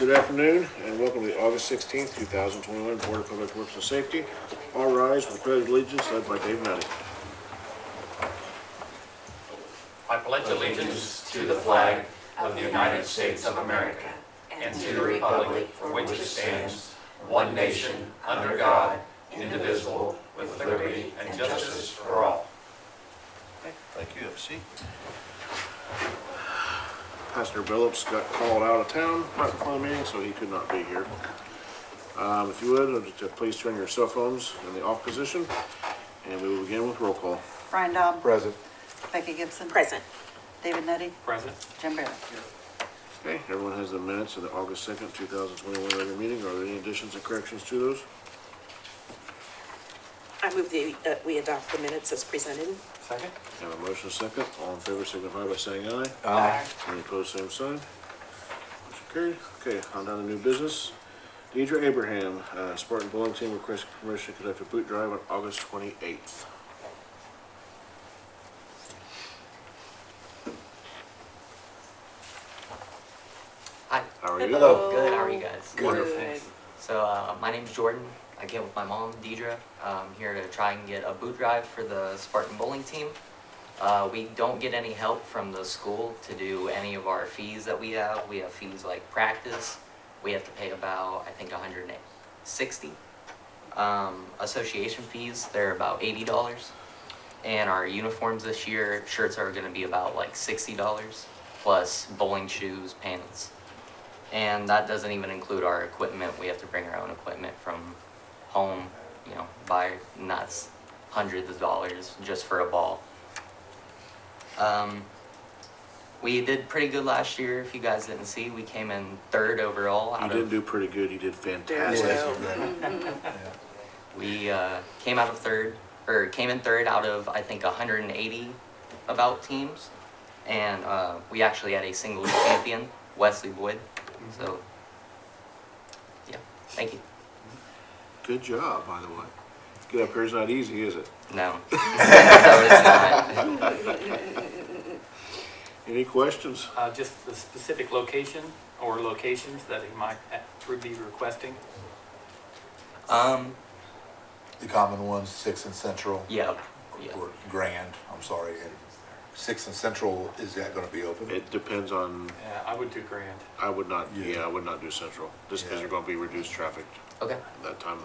Good afternoon and welcome to the August 16th, 2021 Board of Public Works and Safety. All rise with the Pledge of Allegiance led by Dave Nutty. I pledge allegiance to the flag of the United States of America and to the republic for which it stands, one nation, under God, indivisible, with liberty and justice for all. Thank you. Have a seat. Pastor Billups got called out of town right before the meeting, so he could not be here. If you would, please turn your cell phones in the off position, and we will begin with roll call. Brian Dobb. Present. Becky Gibson. Present. David Nutty. Present. Jim Barrett. Okay, everyone has the minutes of the August 2nd, 2021 regular meeting. Are there any additions or corrections to those? I move we adopt the minutes as presented. Second. Have a motion second. All in favor signify by saying aye. Aye. Any opposed, same sign. Motion carried. Okay, on down to new business. Deidre Abraham, Spartan Bowling Team requesting permission to conduct a boot drive on August 28th. Hi. How are you? Hello. Good, how are you guys? Good. Wonderful. So my name's Jordan. I came with my mom, Deidre. I'm here to try and get a boot drive for the Spartan Bowling Team. We don't get any help from the school to do any of our fees that we have. We have fees like practice. We have to pay about, I think, $160. Association fees, they're about $80. And our uniforms this year, shirts are gonna be about like $60, plus bowling shoes, pants. And that doesn't even include our equipment. We have to bring our own equipment from home, buy nuts, hundreds of dollars just for a ball. We did pretty good last year. If you guys didn't see, we came in third overall. You didn't do pretty good. You did fantastic. We came in third out of, I think, 180 about teams. And we actually had a single champion, Wesley Wood. So, yeah, thank you. Good job, by the way. Get up here is not easy, is it? No. No, it's not. Any questions? Just the specific location or locations that he might be requesting. The common ones, 6th and Central. Yeah. Or Grand, I'm sorry. And 6th and Central, is that going to be open? It depends on. Yeah, I would do Grand. I would not. Yeah. Yeah, I would not do Central, just because Yeah. you're going to be reduced traffic Okay. at that time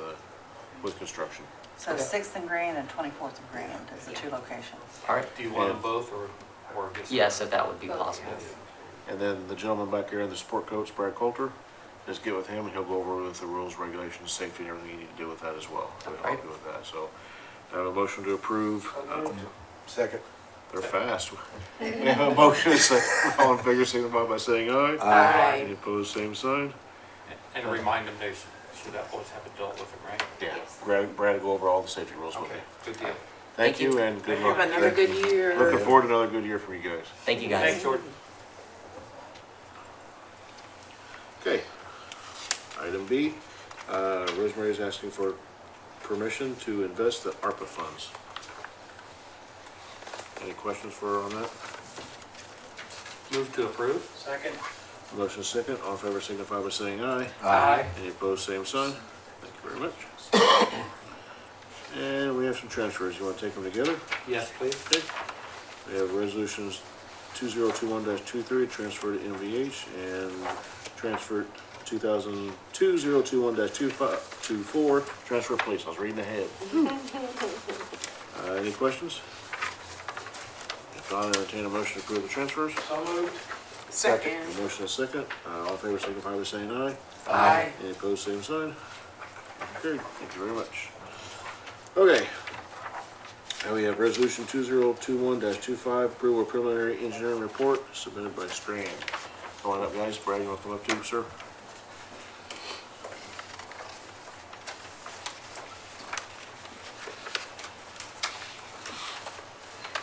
with construction. So Okay. 6th and Grand and 24th and Grand is the two locations. All right. Do you want them both or just? Yes, if that would be possible. And then the gentleman back here in the sport coach, Brad Coulter, just get with him and he'll go over with the rules, regulations, safety, and everything you need to do with that as well. So he'll help you with that. So I have a motion to approve. Second. They're fast. We have a motion to second. All in favor, signify by saying aye. Aye. Any opposed, same sign. And remind them they should always have an adult with them, right? Yeah. Brad will go over all the safety rules with Okay, you. good deal. Thank you and good luck. Have another good year. Looking forward to another good year from you guys. Thank you, guys. Thanks, Jordan. Okay. Item B, Rosemary is asking for permission to invest the ARPA funds. Any questions for her on that? Move to approve. Second. Motion second, all in favor signify by saying aye. Aye. Any opposed, same sign. Thank you very much. And we have some transfers. You want to take them together? Yes, please. Okay. We have resolutions 2021-23, transfer to NVH, and transfer 2021-24, transfer police. I was reading ahead. Any questions? If not, I entertain a motion to approve the transfers. So moved. Second. A motion is second. All in favor signify by saying aye. Aye. Any opposed, same sign. Okay, thank you very much. Okay. Now we have resolution 2021-25, approval of preliminary engineering report submitted by Strand. Come on up, guys. Brad, you want to come up too, sir?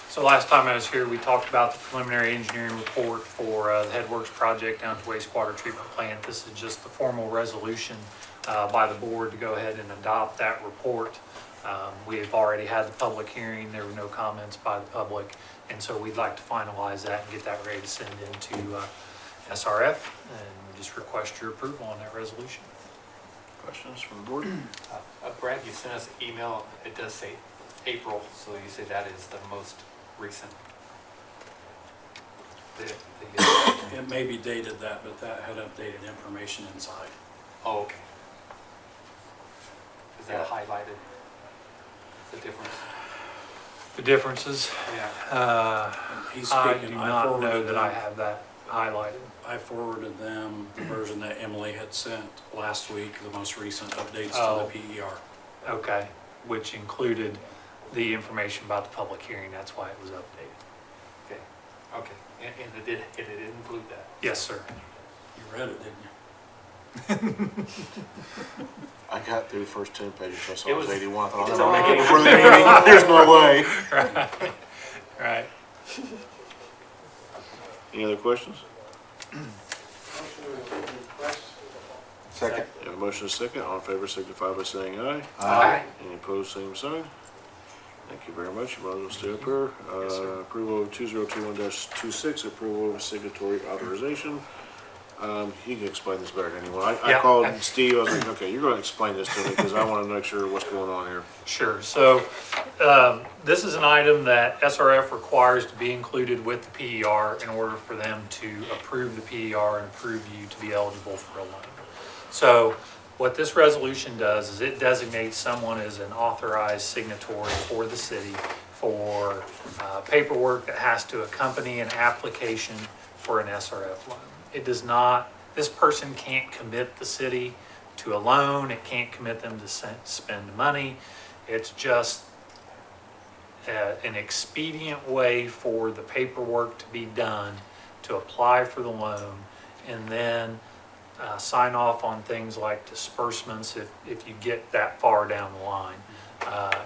So last time I was here, we talked about the preliminary engineering report for the Headworks project down to wastewater treatment plant. This is just the formal resolution by the board to go ahead and adopt that report. We have already had the public hearing. There were no comments by the public. And so we'd like to finalize that and get that ready to send into SRF. And just request your approval on that resolution. Questions from the board? Brad, you sent us an email, it does say April, so you say that is the most recent. It may be dated that, but that had updated information inside. Oh, okay. Is that highlighted? The difference? The differences, Yeah. He's I speaking, do I not know forwarded that I them, have that highlighted. I forwarded them the version that Emily had sent last week, the most recent updates Oh. to the PER. Okay, which included the information about the public hearing, that's why it was updated. Okay, okay. And it did include that? Yes, sir. You read it, didn't you? I got through the first 10 pages, so I saw It it was was- 81. I thought, it's I'm all gonna make it right. before the meeting. There's no way. Right. Any other questions? Second. We have a motion and a second. All in favor signify by saying aye. Aye. Any opposed, same sign. Thank you very much. You might as well stay up here. Yes, sir. Approval of 2021-26, approval of signatory authorization. You can explain this better than anyone. I Yeah. called Steve, I was like, okay, you're gonna explain this to me because I wanna make sure what's going on here. Sure, so this is an item that SRF requires to be included with the PER in order for them to approve the PER and approve you to be eligible for a loan. So what this resolution does is it designates someone as an authorized signatory for the city for paperwork that has to accompany an application for an SRF loan. It does not, this person can't commit the city to a loan, it can't commit them to spend money. It's just an expedient way for the paperwork to be done to apply for the loan and then sign off on things like disbursements if you get that far down the line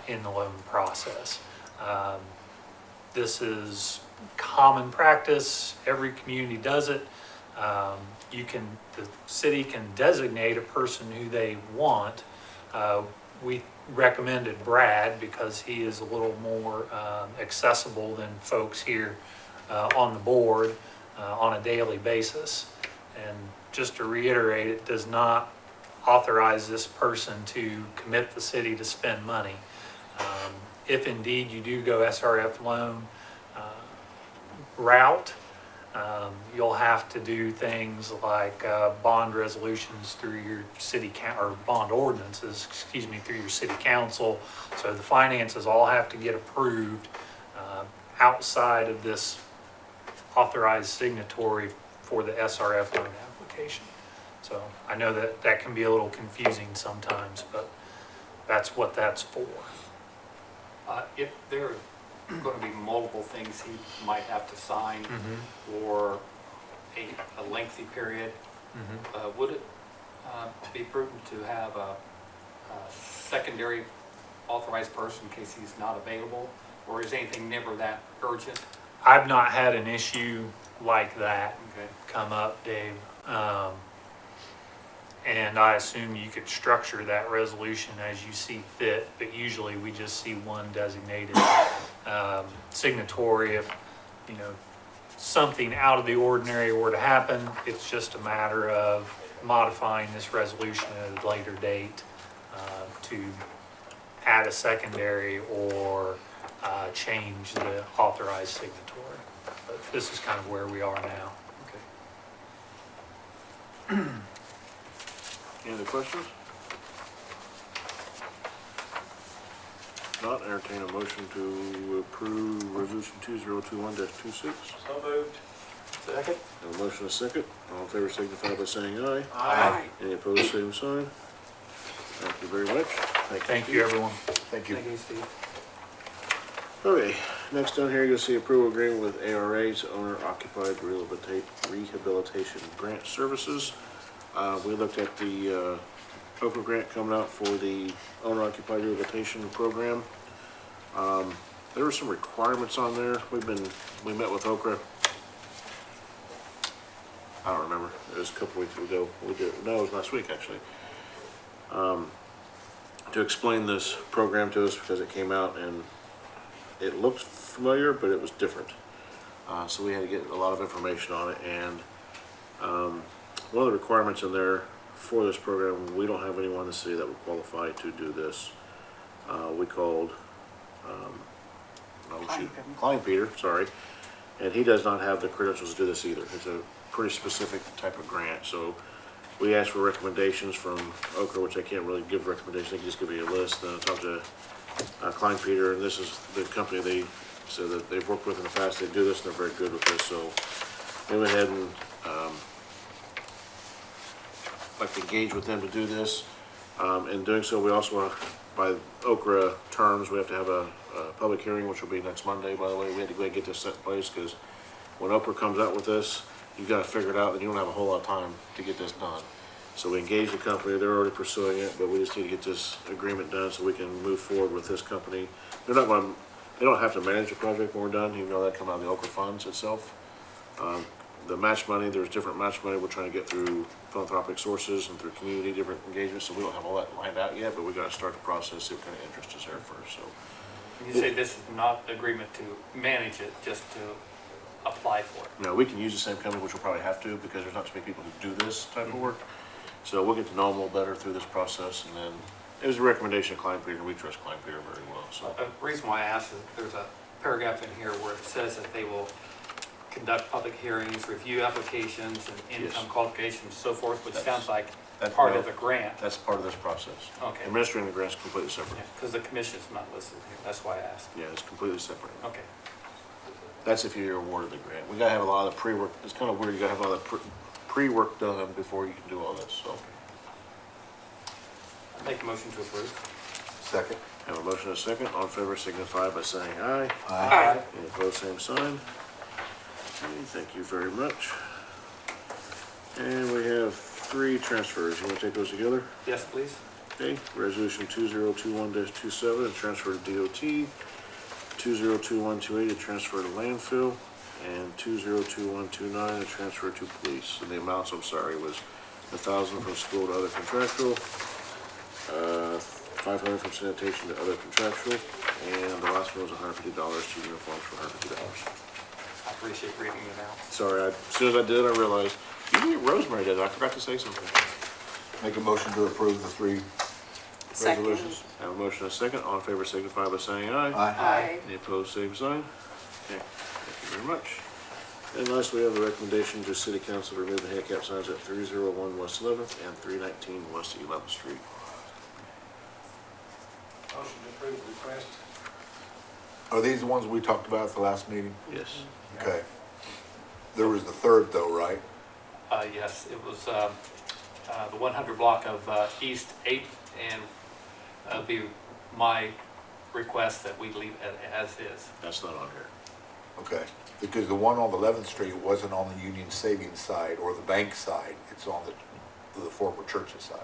in the loan process. This is common practice, every community does it. The city can designate a person who they want. We recommended Brad because he is a little more accessible than folks here on the board on a daily basis. And just to reiterate, it does not authorize this person to commit the city to spend money. If indeed you do go SRF loan route, you'll have to do things like bond resolutions through your city or bond ordinances, through your city council. So the finances all have to get approved outside of this authorized signatory for the SRF loan application. So I know that that can be a little confusing sometimes, but that's what that's for. If there are going to be multiple things he might have to sign for a lengthy period, would it be prudent to have a secondary authorized person in case he's not available? Or is anything never that urgent? I've not had an issue like that Okay. come up, Dave. And I assume you could structure that resolution as you see fit, but usually we just see one designated signatory. If, something out of the ordinary were to happen, it's just a matter of modifying this resolution at a later date to add a secondary or change the authorized signatory. But this is kind of where we are now. Okay. Any other questions? Not entertain a motion to approve resolution 2021-26. So moved. Second. Have a motion and a second. All in favor signify by saying aye. Aye. Any opposed, same sign. Thank you very much. Thank you, everyone. Thank you. Thank you, Steve. Okay, next down here, you'll see approval agreement with ARA's owner occupied rehabilitation grant services. We looked at the Okra grant coming out for the owner occupied rehabilitation program. There were some requirements on there. We met with Okra. I don't remember. It was a couple weeks ago. It was last week actually. To explain this program to us because it came out and it looked familiar, but it was different. So we had to get a lot of information on it, and one of the requirements in there for this program, we don't have anyone in the city that would qualify to do this. We called, Klein Peter, sorry, and he does not have the credentials to do this either. It's a pretty specific type of grant, so we asked for recommendations from Okra, which I can't really give recommendations, they can just give me a list. Then I talked to Klein Peter, and this is the company they said that they've worked with in the past. They do this, and they're very good with this, so they went ahead and like to engage with them to do this. In doing so, we also, by Okra terms, we have to have a public hearing, which will be next Monday, by the way. We had to go ahead and get this set in place, because when Okra comes out with this, you've got to figure it out, and you don't have a whole lot of time to get this done. So we engaged the company, they're already pursuing it, but we just need to get this agreement done so we can move forward with this company. They're not going to, they don't have to manage the project when we're done, even though that comes out of the Okra funds itself. The match money, there's different match money we're trying to get through philanthropic sources and through community, different engagements, so we don't have all that lined out yet, but we got to start the process, see what kind of interest is there first, so. You say this is not agreement to manage it, just to apply for it. No, we can use the same company, which we'll probably have to, because there's not too many people who do this type of work. So we'll get to know them a little better through this process, and then it was a recommendation of Klein Peter. We trust Klein Peter very well, so. The reason why I asked is there's a paragraph in here where it says that they will conduct public hearings, review applications and income Yes. qualifications and so forth, which sounds like That's part of the grant. That's part of this process. Okay. Administering the grant's completely separate. Because the commission's not listed here, that's why I asked. Yeah, it's completely separate. Okay. That's if you're awarded the grant. We gotta have a lot of pre-work. It's kind of weird. You gotta have a lot of pre-work done before you can do all this, so. I make a motion to approve. Second. Have a motion and a second. All in favor signify by saying aye. Aye. Any opposed, same sign. Okay, thank you very much. And we have 3 transfers. You want to take those together? Yes, please. Okay, resolution 2021-27, a transfer to DOT, 2021-28, a transfer to landfill, and 2021-29, a transfer to police. And the amounts, I'm sorry, was 1,000 from school to other contractual, 500 from sanitation to other contractual, and the last one was $150 to uniforms for $150. I appreciate reading it out. Sorry, as soon as I did, I realized, usually Rosemary did, I forgot to say something. Make a motion to approve the 3 Second. resolutions. Have a motion and a second. All in favor signify by saying aye. Aye. Any opposed, same sign. Okay, thank you very much. And last, we have a recommendation to City Council to remove the handicap signs at 301 West 11th and 319 West 11th Street. Motion to approve the request. Are these the ones we talked about at the last meeting? Yes. Okay. There was the third though, right? Yes, it was the 100 block of East 8th, and it'll be my request that we leave it as is. That's not on here. Okay. Because the one on 11th Street wasn't on the Union Savings side or the bank side. It's on the former church's side.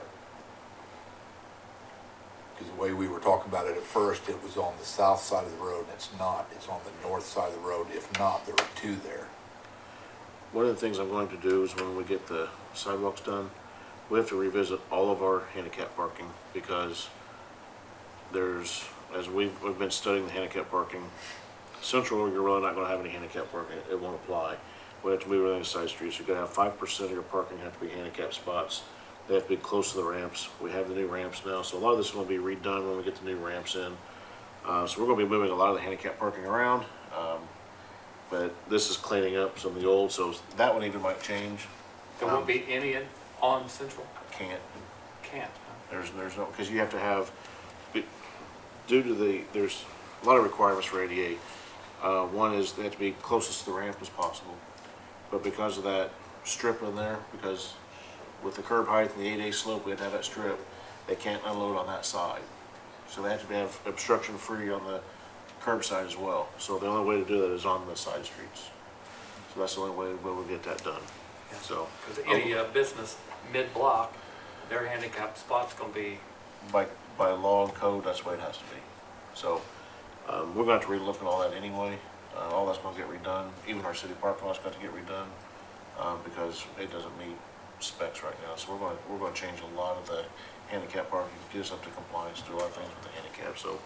Because the way we were talking about it at first, it was on the south side of the road, and it's not. It's on the north side of the road. If not, there are 2 there. One of the things I'm going to do is when we get the sidewalks done, we have to revisit all of our handicap parking, because there's, as we've been studying the handicap parking, Central, you're really not gonna have any handicap parking, it won't apply. We have to move everything to side streets, you're gonna have 5% of your parking have to be handicap spots. They have to be close to the ramps. We have the new ramps now, so a lot of this is gonna be redone when we get the new ramps in. So we're gonna be moving a lot of the handicap parking around, but this is cleaning up some of the old, so that one even might change. There won't be any on Central? Can't. Can't. There's no, because you have to have, due to there's a lot of requirements for ADA. One is they have to be closest to the ramp as possible. But because of that strip in there, because with the curb height and the 8A slope, we have to have that strip, they can't unload on that side. So they have to have obstruction free on the curb side as well. So the only way to do that is on the side streets. So that's the only way we'll get that done. So. Because any business mid-block, their handicap spot's gonna be, By law and code, that's the way it has to be. So, we're going to have to relook at all that anyway. All that's going to get redone. Even our city parking lot's got to get redone, because it doesn't meet specs right now. So we're going to change a lot of the handicap parking to get us up to compliance, do a lot of things with the handicap. So,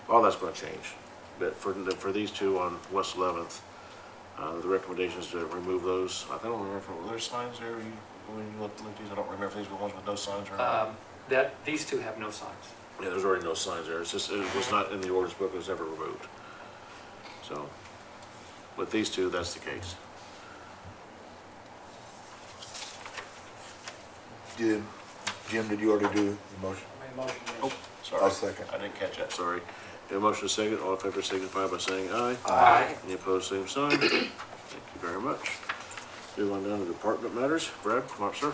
all that's going to change. But for these 2 on West 11th, The recommendation is to remove those. I don't remember if there were signs there, when you looked at these, I don't remember if these were ones with no signs or not. These two have no signs. Yeah, there's already no signs there, it's just, it was not in the orders book, it was ever removed. So, with these two, that's the case. Jim, did you already do the motion? Oh, sorry. I'll second. I didn't catch that, sorry. Got a motion to second, all in favor signify by saying aye. Aye. Any opposed, same sign. Thank you very much. Move on down to department matters. Brad, come up, sir.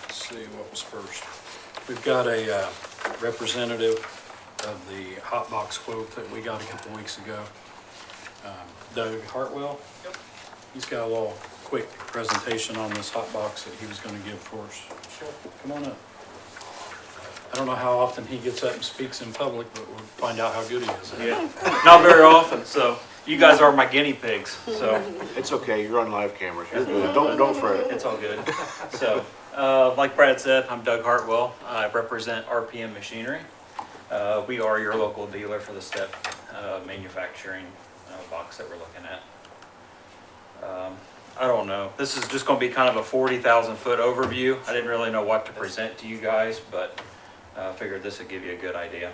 Let's see what was first. We've got a representative of the hot box quote that we got a couple weeks ago. Doug Hartwell. Yep. He's got a little quick presentation on this hot box that he was gonna give for us. Sure. Come on up. I don't know how often he gets up and speaks in public, but we'll find out how good he is. Yeah, not very often, so you guys are my guinea pigs, so It's okay, you're on live cameras. You're good. Don't fret it. it's all good. So, like Brad said, I'm Doug Hartwell. I represent RPM Machinery. We are your local dealer for the step manufacturing box that we're looking at. I don't know, this is just gonna be kind of a 40,000 foot overview. I didn't really know what to present to you guys, but figured this would give you a good idea.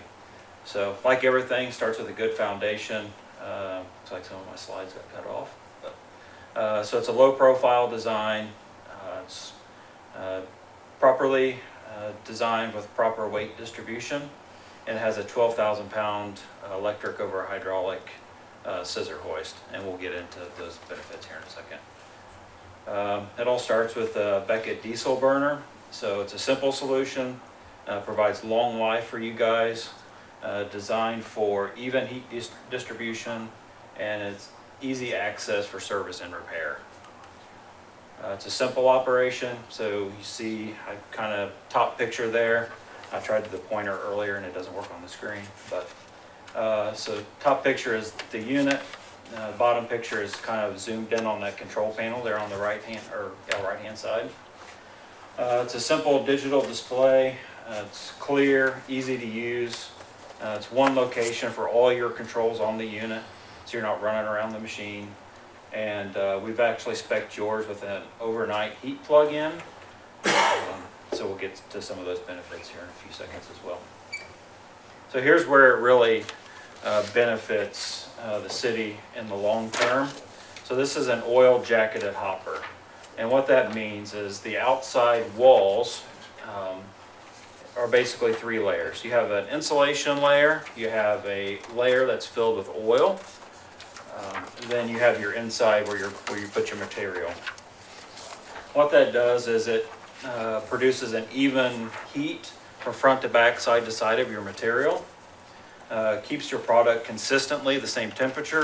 So, like everything, starts with a good foundation. Looks like some of my slides got cut off. But, so it's a low profile design. It's properly designed with proper weight distribution. And it has a 12,000 pound electric over hydraulic scissor hoist. And we'll get into those benefits here in a second. It all starts with a Beckett diesel burner. So it's a simple solution, provides long life for you guys, designed for even heat distribution, and it's easy access for service and repair. It's a simple operation, so you see I kind of top picture there. I tried the pointer earlier and it doesn't work on the screen, but so top picture is the unit. Bottom picture is kind of zoomed in on that control panel there on the right hand side. It's a simple digital display. It's clear, easy to use. It's one location for all your controls on the unit, so you're not running around the machine. And we've actually spec'd yours with an overnight heat plug-in. So we'll get to some of those benefits here in a few seconds as well. So here's where it really benefits the city in the long term. So this is an oil jacketed hopper. And what that means is the outside walls are basically three layers. You have an insulation layer, you have a layer that's filled with oil, and then you have your inside where you put your material. What that does is it produces an even heat from front to back, side to side of your material. Keeps your product consistently the same temperature,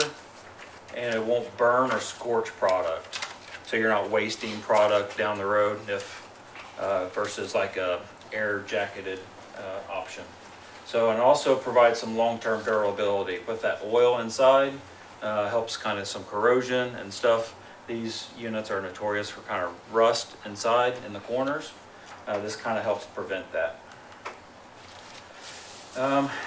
and it won't burn or scorch product. So you're not wasting product down the road if versus like a air jacketed option. So, and also provides some long-term durability. With that oil inside, helps kind of some corrosion and stuff. These units are notorious for kind of rust inside in the corners. This kind of helps prevent that.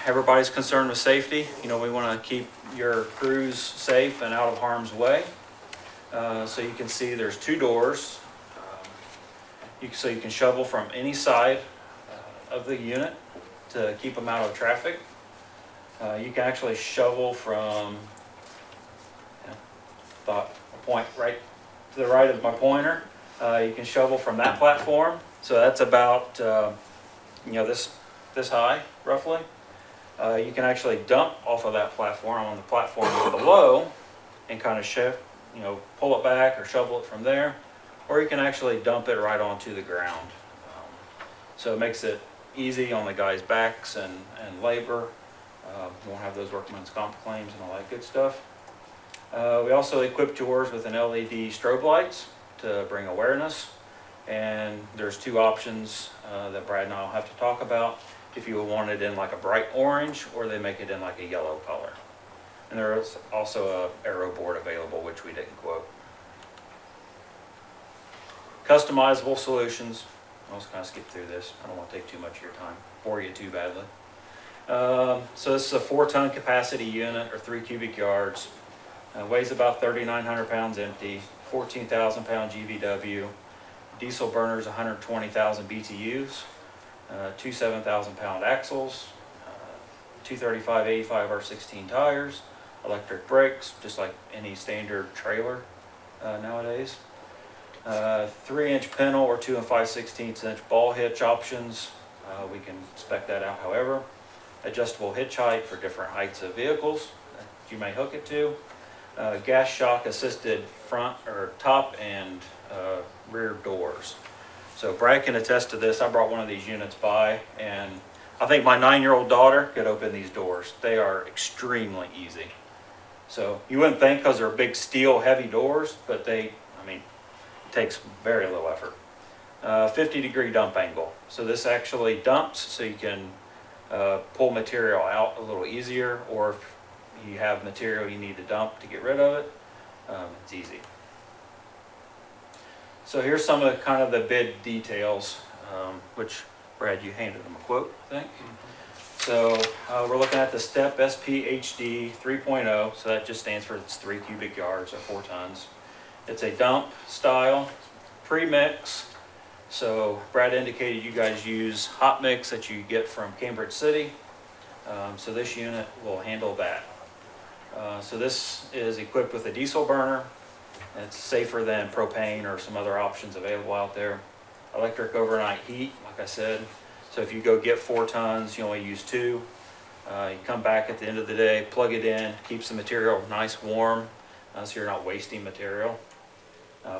Everybody's concerned with safety. You know, we want to keep your crews safe and out of harm's way. So you can see there's two doors. So you can shovel from any side of the unit to keep them out of traffic. You can actually shovel from a point right to the right of my pointer. You can shovel from that platform. So that's about this high roughly. You can actually dump off of that platform on the platform below and kind of shift, pull it back or shovel it from there, or you can actually dump it right onto the ground. So it makes it easy on the guys' backs and labor. You won't have those workman's comp claims and all that good stuff. We also equipped yours with an LED strobe lights to bring awareness. And there's two options that Brad and I will have to talk about. If you want it in like a bright orange, or they make it in like a yellow color. And there is also a arrow board available, which we didn't quote. Customizable solutions. I'll just kind of skip through this. I don't want to take too much of your time, bore you too badly. So this is a 4-ton capacity unit, or 3 cubic yards. Weighs about 3,900 pounds empty, 14,000 pound GVW. Diesel burners, 120,000 BTUs. 2 7,000 pound axles. 235/85 R16 tires. Electric brakes, just like any standard trailer nowadays. 3-inch pintle or 2 5/16 inch ball hitch options. We can spec that out however. Adjustable hitch height for different heights of vehicles that you may hook it to. Gas shock assisted front or top and rear doors. So Brad can attest to this. I brought one of these units by, and I think my 9-year-old daughter could open these doors. They are extremely easy. So you wouldn't think because they're big steel heavy doors, but it takes very little effort. 50-degree dump angle. So this actually dumps so you can pull material out a little easier, or if you have material you need to dump to get rid of it, it's easy. So here's some of the bid details, which Brad, you handed them a quote, I think. So we're looking at the STEP SPHD 3.0, so that just stands for it's 3 cubic yards or 4 tons. It's a dump style, pre-mix. So Brad indicated you guys use hot mix that you get from Cambridge City. So this unit will handle that. So this is equipped with a diesel burner. It's safer than propane or some other options available out there. Electric overnight heat, like I said. So if you go get 4 tons, you only use 2. You come back at the end of the day, plug it in, keeps the material nice warm, so you're not wasting material.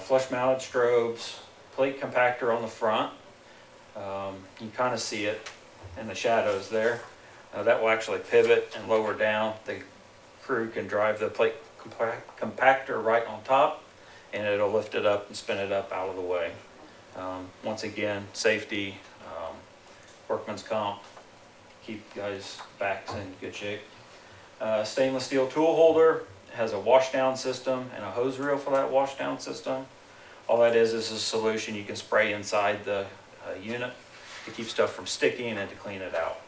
Flush mounted strobes, plate compactor on the front. You kind of see it in the shadows there. That will actually pivot and lower down. The crew can drive the plate compactor right on top, and it'll lift it up and spin it up out of the way. Once again, safety, workman's comp, keep guys' backs in good shape. Stainless steel tool holder, has a wash down system and a hose reel for that wash down system. All that is a solution you can spray inside the unit to keep stuff from sticking and to clean it out.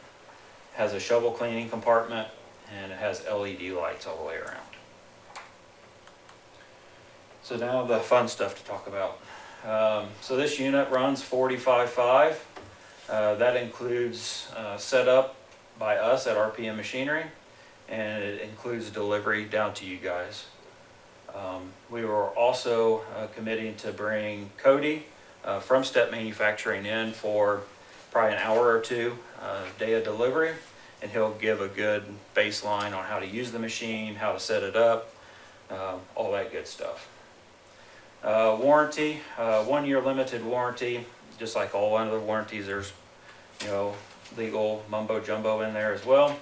It has a shovel cleaning compartment, and it has LED lights all the way around. So now the fun stuff to talk about. So this unit runs 45.5. That includes setup by us at RPM Machinery, and it includes delivery down to you guys. We were also committing to bring Cody from Step Manufacturing in for probably an hour or 2 day of delivery, and he'll give a good baseline on how to use the machine, how to set it up, all that good stuff. Warranty, 1-year limited warranty. Just like all other warranties, there's legal mumbo jumbo in there as well.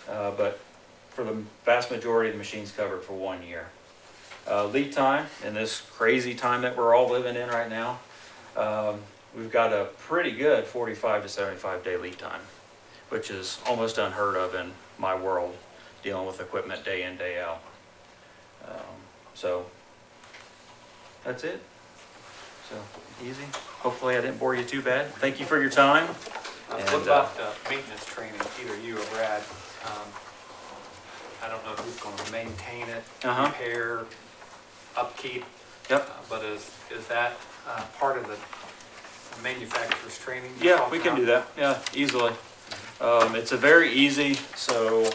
But for the vast majority, the machine's covered for 1 year. Lead time, in this crazy time that we're all living in right now, we've got a pretty good 45 to 75 day lead time, which is almost unheard of in my world, dealing with equipment day in, day out. So that's it. So easy. Hopefully I didn't bore you too bad. Thank you for your time. What about maintenance training, either you or Brad? I don't know who's going to maintain it, repair, upkeep. Yep. But is that part of the manufacturer's training? Yeah, we can do that. Yeah, easily. It's a very easy. So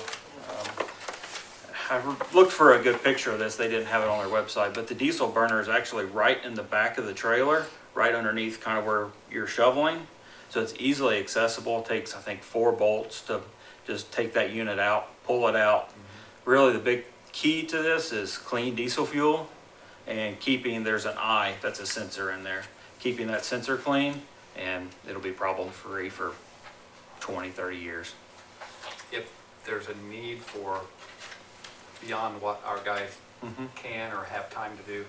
I looked for a good picture of this. They didn't have it on their website, but the diesel burner is actually right in the back of the trailer, right underneath kind of where you're shoveling. So it's easily accessible. It takes, I think, 4 bolts to just take that unit out, pull it out. Really the big key to this is clean diesel fuel and keeping, there's an eye, that's a sensor in there, keeping that sensor clean, and it'll be problem free for 20, 30 years. If there's a need for beyond what our guys can or have time to do,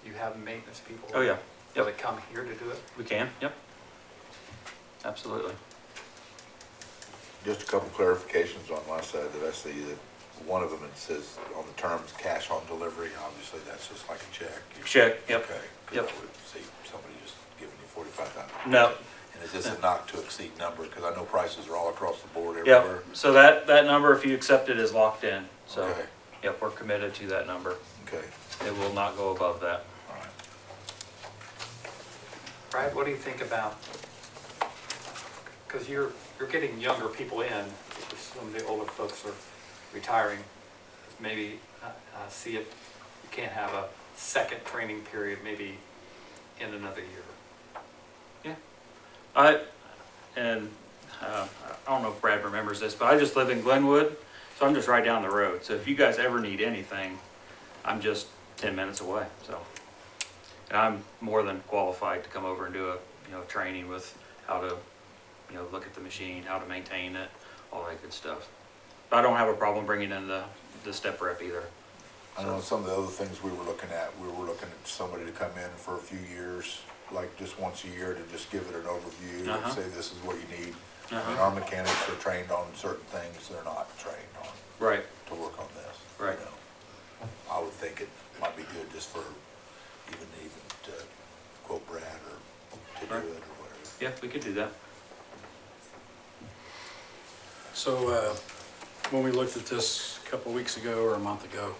you have maintenance people? Oh yeah. Will they come here to do it? We can, yep. Absolutely. Just a couple clarifications on my side that I see that one of them, it says on the terms, cash on delivery, obviously, that's just like a check. Check, yep. Okay, 'cause Yep. I would see somebody just giving you $45,000. No. And is this a not to exceed number? Because I know prices are all across the board Yep, everywhere. so that number, if you accept it, is locked in, so, Okay, yep, we're committed to that number. okay, It will not go above that. all right. Brad, what do you think about, because you're getting younger people in, some of the older folks are retiring, maybe see if you can't have a second training period maybe in another year. I don't know if Brad remembers this, but I just live in Glenwood, so I'm just right down the road. So if you guys ever need anything, I'm just 10 minutes away, so. And I'm more than qualified to come over and do a, training with how to, look at the machine, how to maintain it, all that good stuff. But I don't have a problem bringing in the step rep either. I know some of the other things we were looking at somebody to come in for a few years, like just once a year to just give it an overview and Uh-huh. say this is what you need. I mean, Uh-huh. our mechanics are trained on certain things they're not trained on Right, to work on this. Right. I would think it might be good just for even to quote Brad or to do Right. it or whatever. yeah, we could do that. So, when we looked at this a couple weeks ago or a month ago,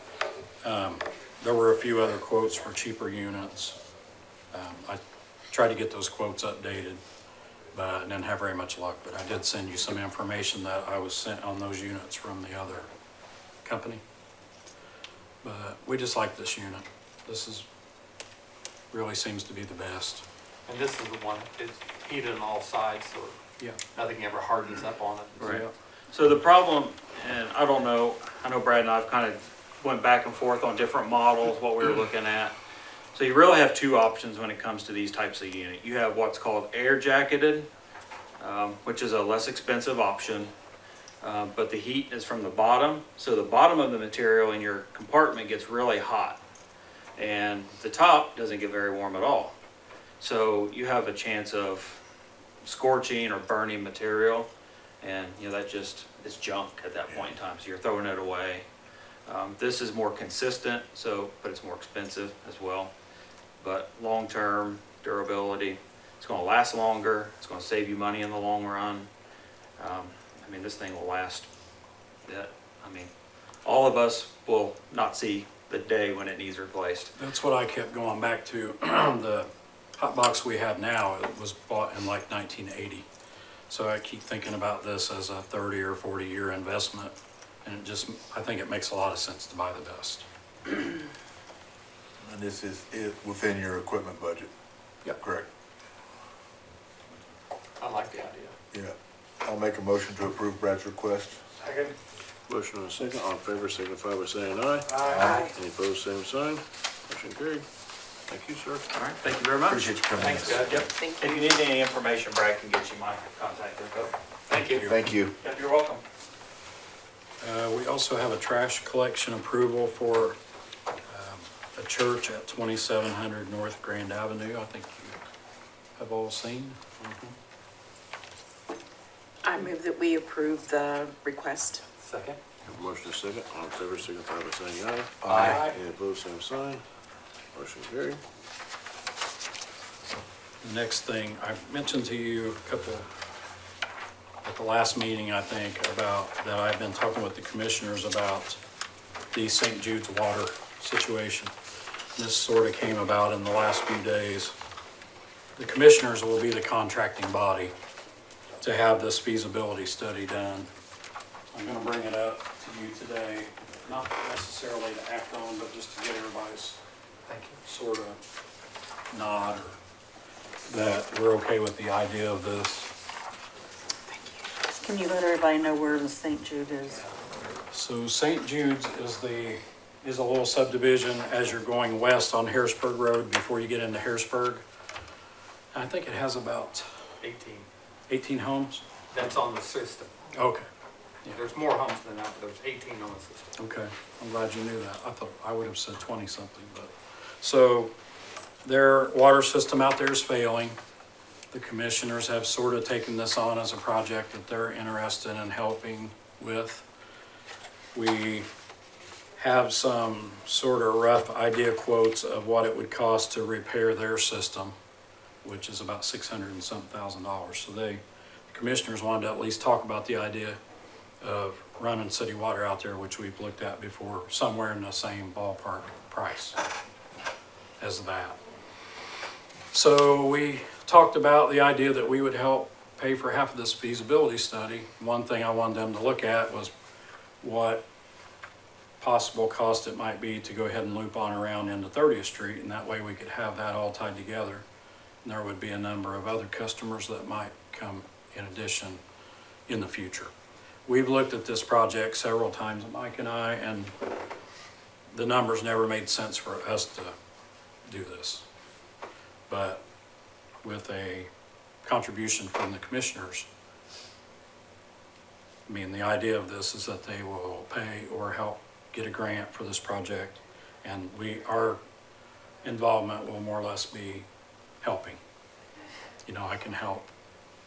there were a few other quotes for cheaper units. I tried to get those quotes updated, but didn't have very much luck. But I did send you some information that I was sent on those units from the other company. But we just like this unit. This is, really seems to be the best. And this is the one, it's heated on all sides, so Yeah. nothing ever hardens up on it. Right. So the problem, and I don't know, I know Brad and I have kind of went back and forth on different models, what we were looking at. So you really have two options when it comes to these types of unit. You have what's called air jacketed, which is a less expensive option, but the heat is from the bottom. So the bottom of the material in your compartment gets really hot, and the top doesn't get very warm at all. So you have a chance of scorching or burning material, and that just is junk at that point in time, so you're throwing it away. This is more consistent, but it's more expensive as well. But long-term durability, it's gonna last longer, it's gonna save you money in the long run. This thing will last, all of us will not see the day when it needs replaced. That's what I kept going back to. The hot box we have now, it was bought in like 1980. So I keep thinking about this as a 30 or 40 year investment. And I think it makes a lot of sense to buy the best. And this is within your equipment budget? Yep. Correct? I like the idea. Yeah. I'll make a motion to approve Brad's request. Second. Motion and a second, all in favor signify by saying aye. Aye. Any opposed, same sign. Motion carried. Thank you, sir. All right, thank you very much. Appreciate you coming in. Thanks, Dad. Yep. Thank If you. you need any information, Brad can get you my contact info. Thank you. Thank you. Yep, you're welcome. We also have a trash collection approval for a church at 2700 North Grand Avenue. I think you have all seen. I move that we approve the request. Second. Have a motion and a second, all in favor signify by saying aye. Aye. Any opposed, same sign. Motion carried. The next thing, I mentioned to you at the last meeting, I think, about that I've been talking with the commissioners about the St. Jude's water situation. This sort of came about in the last few days. The commissioners will be the contracting body to have this feasibility study done. I'm gonna bring it up to you today, not necessarily to act on, but just to get everybody's Thank you. sort of nod or that we're okay with the idea of this. Can you let everybody know where the St. Jude is? So St. Jude's is a little subdivision as you're going west on Harrisburg Road before you get into Harrisburg. I think it has about 18 homes. That's on the system. Okay, There's more homes than that, but there's 18 on the system. okay. I'm glad you knew that. I thought I would have said 20 something, but. So their water system out there is failing. The commissioners have sort of taken this on as a project that they're interested in helping with. We have some sort of rough idea quotes of what it would cost to repair their system, which is about 600 and some thousand dollars. So the commissioners wanted to at least talk about the idea of running city water out there, which we've looked at before, somewhere in the same ballpark price as that. So we talked about the idea that we would help pay for half of this feasibility study. One thing I wanted them to look at was what possible cost it might be to go ahead and loop on around into 30th Street, and that way we could have that all tied together. And there would be a number of other customers that might come in addition in the future. We've looked at this project several times, Mike and I, and the numbers never made sense for us to do this. But with a contribution from the commissioners, I mean, the idea of this is that they will pay or help get a grant for this project, and our involvement will more or less be helping. You know, I can help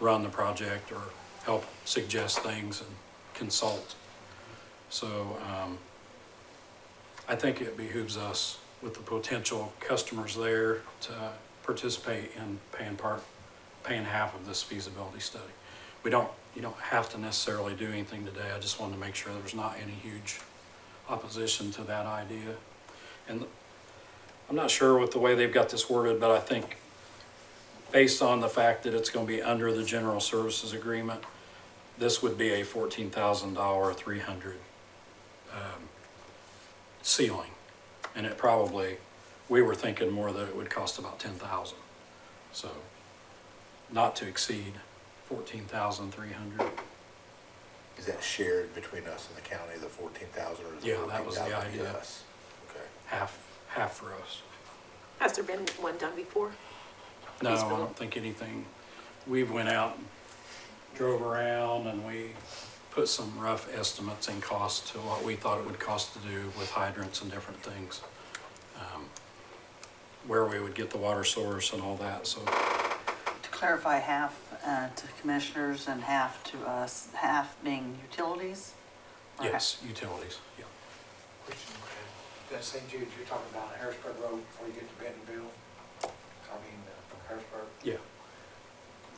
run the project or help suggest things and consult. So I think it behooves us with the potential customers there to participate in paying half of this feasibility study. You don't have to necessarily do anything today. I just wanted to make sure there's not any huge opposition to that idea. And I'm not sure with the way they've got this worded, but I think based on the fact that it's going to be under the general services agreement, this would be a $14,000 300 ceiling. And it probably, we were thinking more that it would cost about $10,000. So not to exceed $14,300. Is that shared between us and the county, the 14,000, or is it Yeah, that was the 14,000 idea. to us? Okay. Half for us. Has there been one done before? No, I Feasible. don't think anything. We went out and drove around and we put some rough estimates in cost to what we thought it would cost to do with hydrants and different things. Where we would get the water source and all that, so. To clarify, half to commissioners and half to us, half being utilities? Or Yes, utilities, yeah. Question, that St. Jude, you're talking about Harrisburg Road before you get to Bentonville? I mean, Harrisburg? Yeah.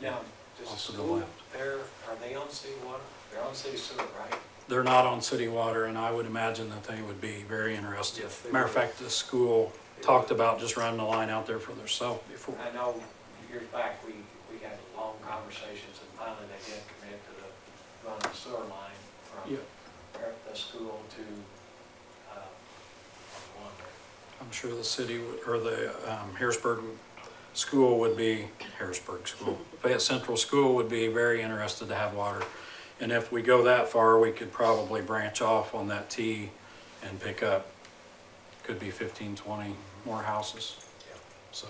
Now, does Off the to the school left. there, are they on city water? They're on city sewer, right? They're not on city water, and I would imagine that they would be very interested. Yes, they Matter of would. fact, the school talked about just running a line out there for themselves before. I know years back, we had long conversations and finally they did commit to running the sewer line from Yeah. the school to, one there. I'm sure the city or the Harrisburg school would be, Harrisburg School, Fayette Central School would be very interested to have water. And if we go that far, we could probably branch off on that T and pick up, could be 15, 20 more houses. Yeah. So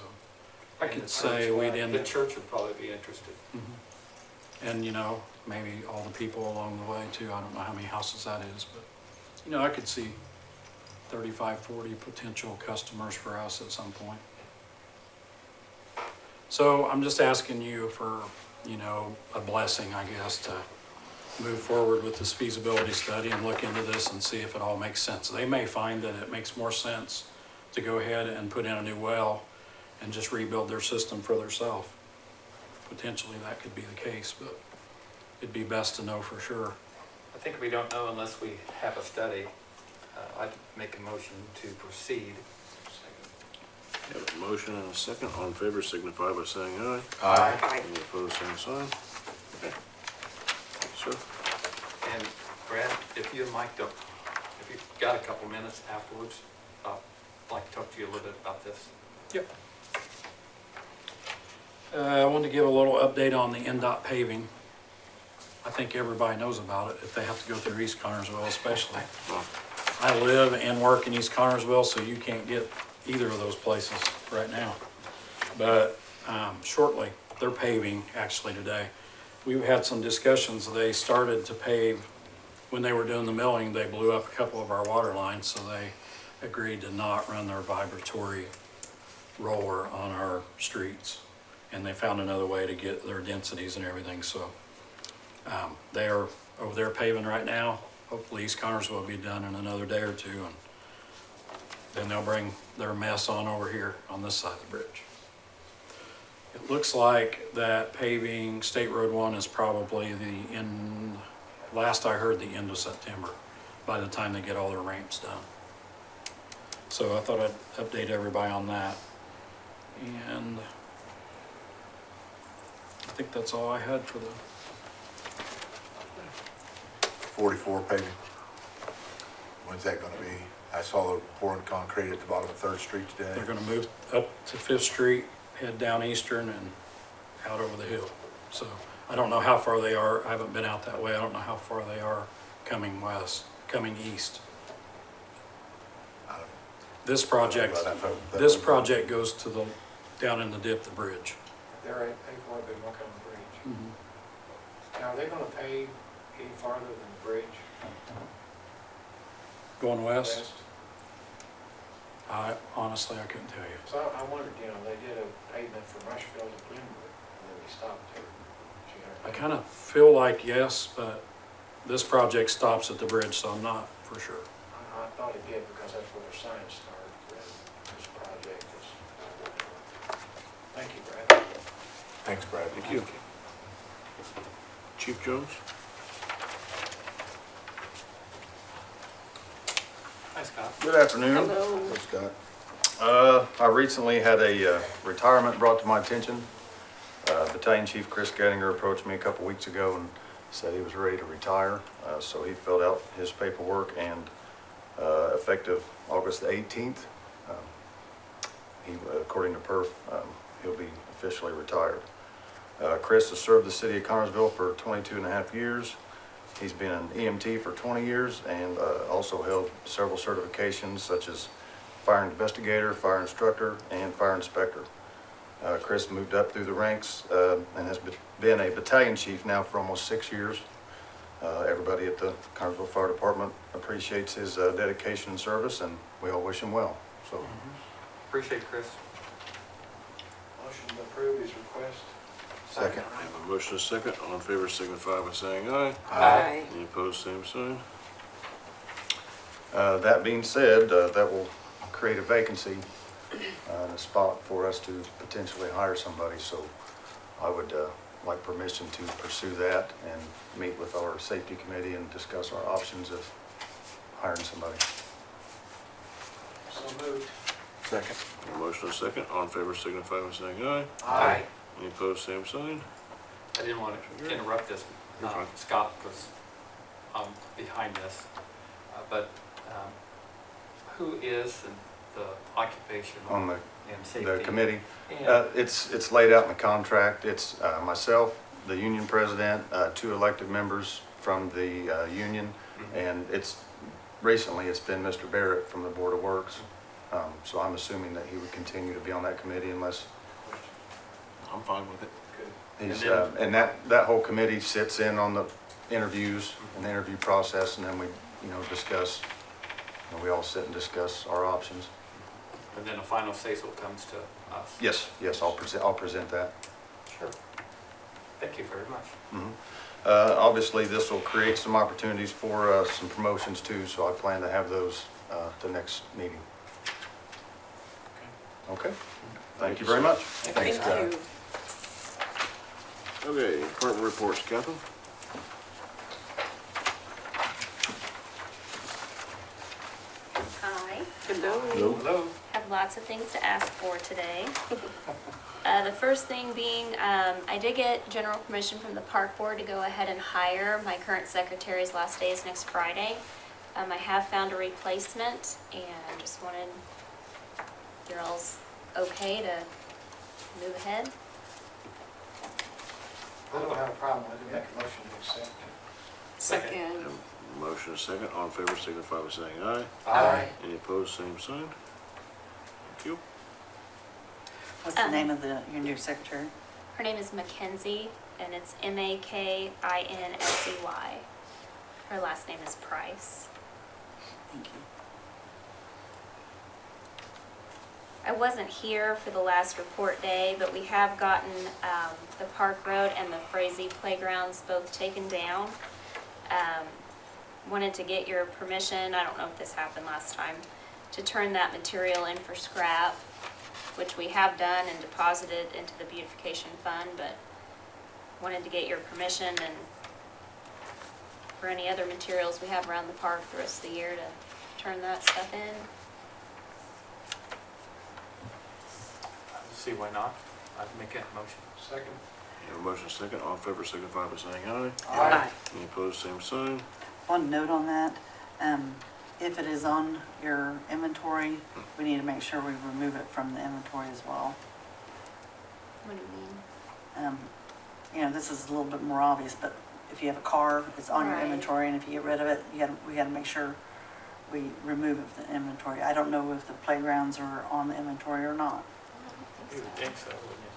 I And could the say church, we'd end the it. church would probably be interested. And, you know, maybe all the people along the way too. I don't know how many houses that is, but, you know, I could see 35, 40 potential customers for us at some point. So I'm just asking you for, you know, a blessing, I guess, to move forward with this feasibility study and look into this and see if it all makes sense. They may find that it makes more sense to go ahead and put in a new well and just rebuild their system for themselves. Potentially that could be the case, but it'd be best to know for sure. I think we don't know unless we have a study. I'd make a motion to proceed. Got a motion and a second. All in favor signify by saying aye. Aye. Any opposed, same sign. Okay. Sir? And Brad, if you and Mike don't, if you've got a couple minutes afterwards, I'd like to talk to you a little bit about this. Yep. I wanted to give a little update on the NDOT paving. I think everybody knows about it if they have to go through East Connersville especially. I live and work in East Connersville, so you can't get either of those places right now. But shortly, they're paving actually today. We've had some discussions. They started to pave when they were doing the milling. They blew up a couple of our water lines, so they agreed to not run their vibratory roller on our streets. And they found another way to get their densities and everything. So they are over there paving right now. hopefully East Connersville will be done in another day or two, and then they'll bring their mess on over here on this side of the bridge. It looks like that paving State Road 1 is probably the end, last I heard, the end of September, by the time they get all their ramps done. So I thought I'd update everybody on that. And I think that's all I had for the, 44 paving. When's that gonna be? I saw the pouring concrete at the bottom of 3rd Street today. they're gonna move up to 5th Street, head down Eastern and out over the hill. So I don't know how far they are. I haven't been out that way. I don't know how far they are coming east. I don't- This project, this project goes to the, down in the dip, the bridge. They've already been working on the bridge. Now, are they gonna pave any farther than the bridge? Going west, honestly, I couldn't tell you. So I wondered, you know, they did a pavement from Rushville to Bloomwood, and then they stopped there. I kind of feel like yes, but this project stops at the bridge, so I'm not for sure. I thought it did because that's where their signs started, and this project is. Thank you, Brad. Thanks, Brad. Thank you. Chief Jones? Hi, Scott. Good afternoon. Hello. Hey, Scott. I recently had a retirement brought to my attention. Battalion Chief Chris Gettinger approached me a couple weeks ago and said he was ready to retire. So he filled out his paperwork, and effective August the 18th, according to PERF, he'll be officially retired. Chris has served the city of Connersville for 22 and a half years. He's been an EMT for 20 years and also held several certifications such as fire investigator, fire instructor, and fire inspector. Chris moved up through the ranks and has been a battalion chief now for almost 6 years. Everybody at the Connersville Fire Department appreciates his dedication and service, and we all wish him well. So, Appreciate it, Chris. Motion to approve his request. Second. I have a motion and a second. All in favor signify by saying aye. Aye. Any opposed, same sign. that being said, that will create a vacancy and a spot for us to potentially hire somebody. So I would like permission to pursue that and meet with our safety committee and discuss our options of hiring somebody. So moved. Second. A motion and a second. All in favor signify by saying aye. Aye. Any opposed, same sign. I didn't want to interrupt this, You're fine. Scott, because I'm behind this. But who is the occupation On and safety? the committee, And it's laid out in the contract. It's myself, the union president, 2 elected members from the union, and recently it's been Mr. Barrett from the Board of Works. So I'm assuming that he would continue to be on that committee unless I'm fine with it. Good. he's, And and that whole committee sits in on the interviews and the interview process, and then we, discuss, we all sit and discuss our options. and then a final say-so comes to us. Yes, I'll present that. Sure. Thank you very much. Mhm. Obviously, this will create some opportunities for some promotions too, so I plan to have those the next meeting. Okay? Thank you very much. Thanks, Thank Scott. you. Okay, department reports, Catherine? Hi, Hello. Hello. have lots of things to ask for today. The first thing being, I did get general permission from the park board to go ahead and hire my current secretary's last day is next Friday. I have found a replacement and just wanted your all's okay to move ahead. I don't have a problem with it. Make a motion to accept. Second. Motion and a second. All in favor signify by saying aye. Aye. Any opposed, same sign. Thank you. What's the name of your new secretary? Her name is Mackenzie, and it's Makinsey. Her last name is Price. Thank you. I wasn't here for the last report day, but we have gotten the Park Road and the Frazee playgrounds both taken down. wanted to get your permission, I don't know if this happened last time, to turn that material in for scrap, which we have done and deposited into the beautification fund, but wanted to get your permission and for any other materials we have around the park the rest of the year to turn that stuff in. See why not? I'd make that motion. Second. You have a motion second, all in favor signify by saying aye. Aye. Any opposed, same sign. One note on that, if it is on your inventory, we need to make sure we remove it from the inventory as well. What do you mean? You know, this is a little bit more obvious, but if you have a car, it's on your Right. inventory, and if you get rid of it, we gotta make sure we remove it from the inventory. I don't know if the playgrounds are on the inventory or not. You would think so, wouldn't you?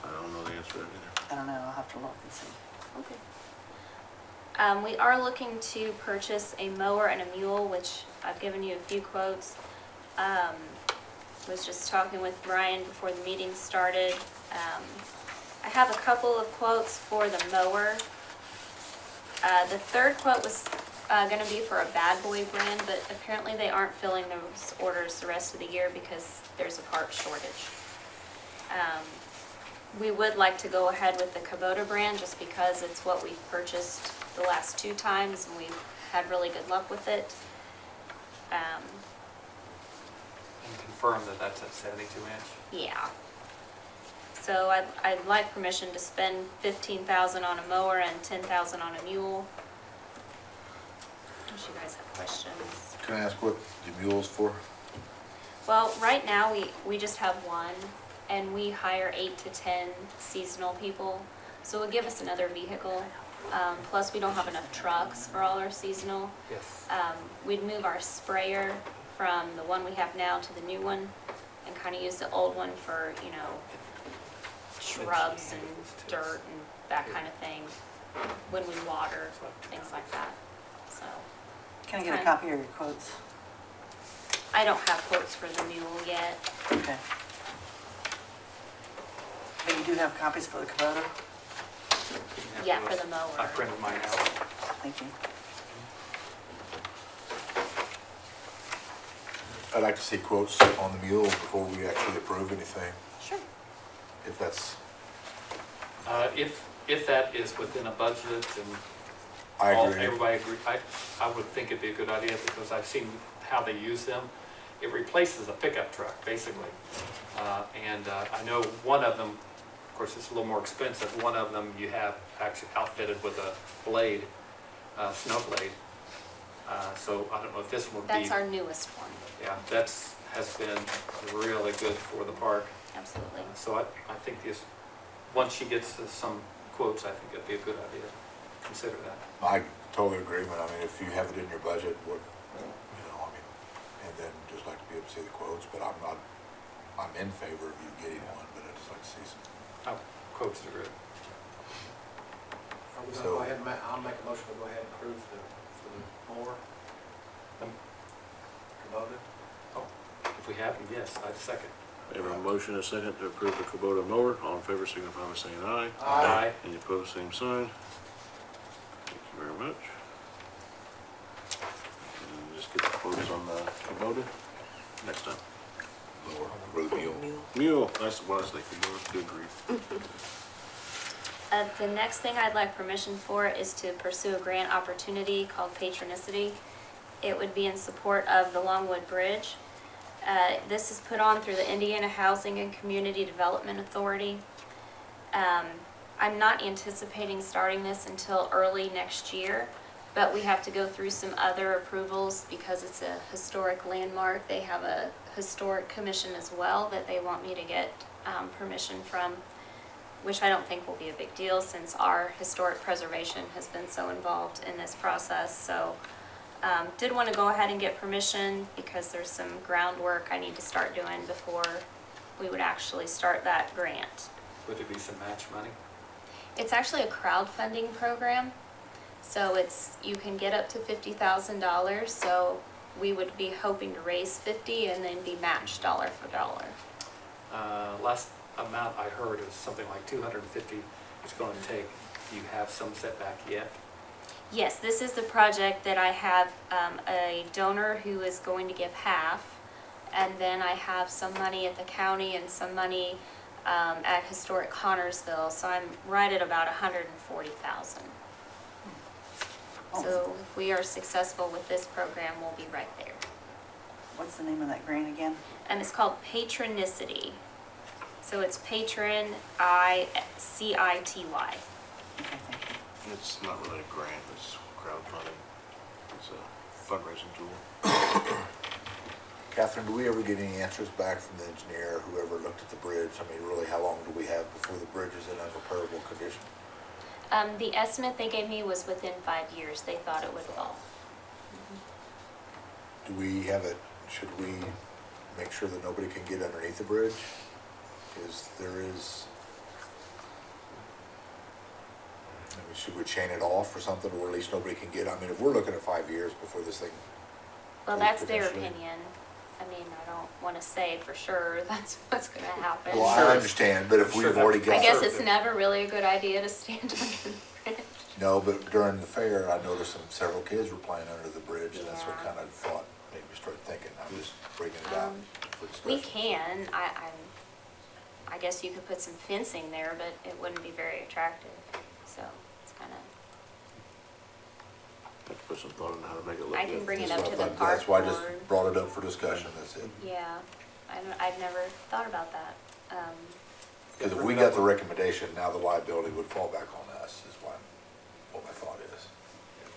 I don't know the answer to that either. I don't know, I'll have to look and see. Okay. We are looking to purchase a mower and a mule, which I've given you a few quotes. Was just talking with Brian before the meeting started. I have a couple of quotes for the mower. The third quote was gonna be for a Bad Boy brand, but apparently they aren't filling those orders the rest of the year because there's a part shortage. We would like to go ahead with the Kubota brand just because it's what we've purchased the last 2 times and we've had really good luck with it. And confirm that that's a 72-inch. Yeah. So I'd like permission to spend $15,000 on a mower and $10,000 on a mule. Unless you guys have questions. Can I ask what the mule's for? Well, right now, we just have one, and we hire 8 to 10 seasonal people. So it would give us another vehicle. Plus, we don't have enough trucks for all our seasonal. Yes. We'd move our sprayer from the one we have now to the new one and kind of use the old one for, you know, shrubs and dirt and that kind of thing when we water, things like that. So Can I get a copy of your quotes? I don't have quotes for the mule yet. Okay. But you do have copies for the Kubota? Yeah, for the mower. I printed mine out. Thank you. I'd like to see quotes on the mule before we actually approve anything, Sure. if that's, If that is within a budget and I agree. everybody agree, I would think it'd be a good idea because I've seen how they use them. It replaces a pickup truck, basically. And I know one of them, of course, it's a little more expensive. One of them you have actually outfitted with a blade, snow blade. So I don't know if this would be. That's our newest one. Yeah, has been really good for the park. Absolutely. So I think this, once she gets to some quotes, I think it'd be a good idea. Consider that. I totally agree, but I mean, if you have it in your budget, what, you know, I mean, and then just like to be able to see the quotes, but I'm in favor of you getting one, but I'd just like to see some. Quotes are good. Are we gonna So- go ahead and I'll make a motion to go ahead and approve for the mower? Kubota? If we have, yes, I'd second. We have a motion and a second to approve the Kubota mower. All in favor signify by saying aye. Aye. Any opposed, same sign. Thank you very much. And just get the quotes on the Kubota next time. Lower, or the mule. Mule, that's the one I was thinking, Kubota, good grief. The next thing I'd like permission for is to pursue a grant opportunity called Patronicity. It would be in support of the Longwood Bridge. This is put on through the Indiana Housing and Community Development Authority. I'm not anticipating starting this until early next year, but we have to go through some other approvals because it's a historic landmark. They have a historic commission as well that they want me to get permission from, which I don't think will be a big deal since our historic preservation has been so involved in this process. So did want to go ahead and get permission because there's some groundwork I need to start doing before we would actually start that grant. Would there be some match money? It's actually a crowdfunding program. So you can get up to $50,000. So we would be hoping to raise 50 and then be matched dollar for dollar. Last amount I heard is something like 250 it's going to take. Do you have some setback yet? Yes, this is the project that I have a donor who is going to give half, and then I have some money at the county and some money at Historic Connorsville, so I'm right at about 140,000. So if we are successful with this program, we'll be right there. What's the name of that grant again? And it's called Patronicity. So it's Patron, I-C-I-T-Y. Okay, thank you. It's not really a grant, it's crowdfunding. It's a fundraising tool. Catherine, do we ever get any answers back from the engineer, whoever looked at the bridge? I mean, really, how long do we have before the bridge is in unrepairable condition? The estimate they gave me was within 5 years. They thought it would fall. Do we have it, should we make sure that nobody can get underneath the bridge? Because there is, I mean, should we chain it off or something, or at least nobody can get, I mean, if we're looking at 5 years before this thing. Well, could that's their potentially- opinion. I mean, I don't want to say for sure that's what's going to happen. Well, I understand, but if Sure, we've already got. I guess it's never really a good idea to stand under the bridge. No, but during the fair, I noticed several kids were playing under the bridge, and that's what Yeah. kind of thought, made me start thinking, I'm just bringing it out for We discussion. can. I guess you could put some fencing there, but it wouldn't be very attractive. So it's kind of. Have to put some thought on how to make it look I can good. bring it That's up to what I the thought- park That's why I just board. brought it up for discussion, that's it. Yeah, I've never thought about that. Because if we got the recommendation, now the liability would fall back on us, is what my thought is.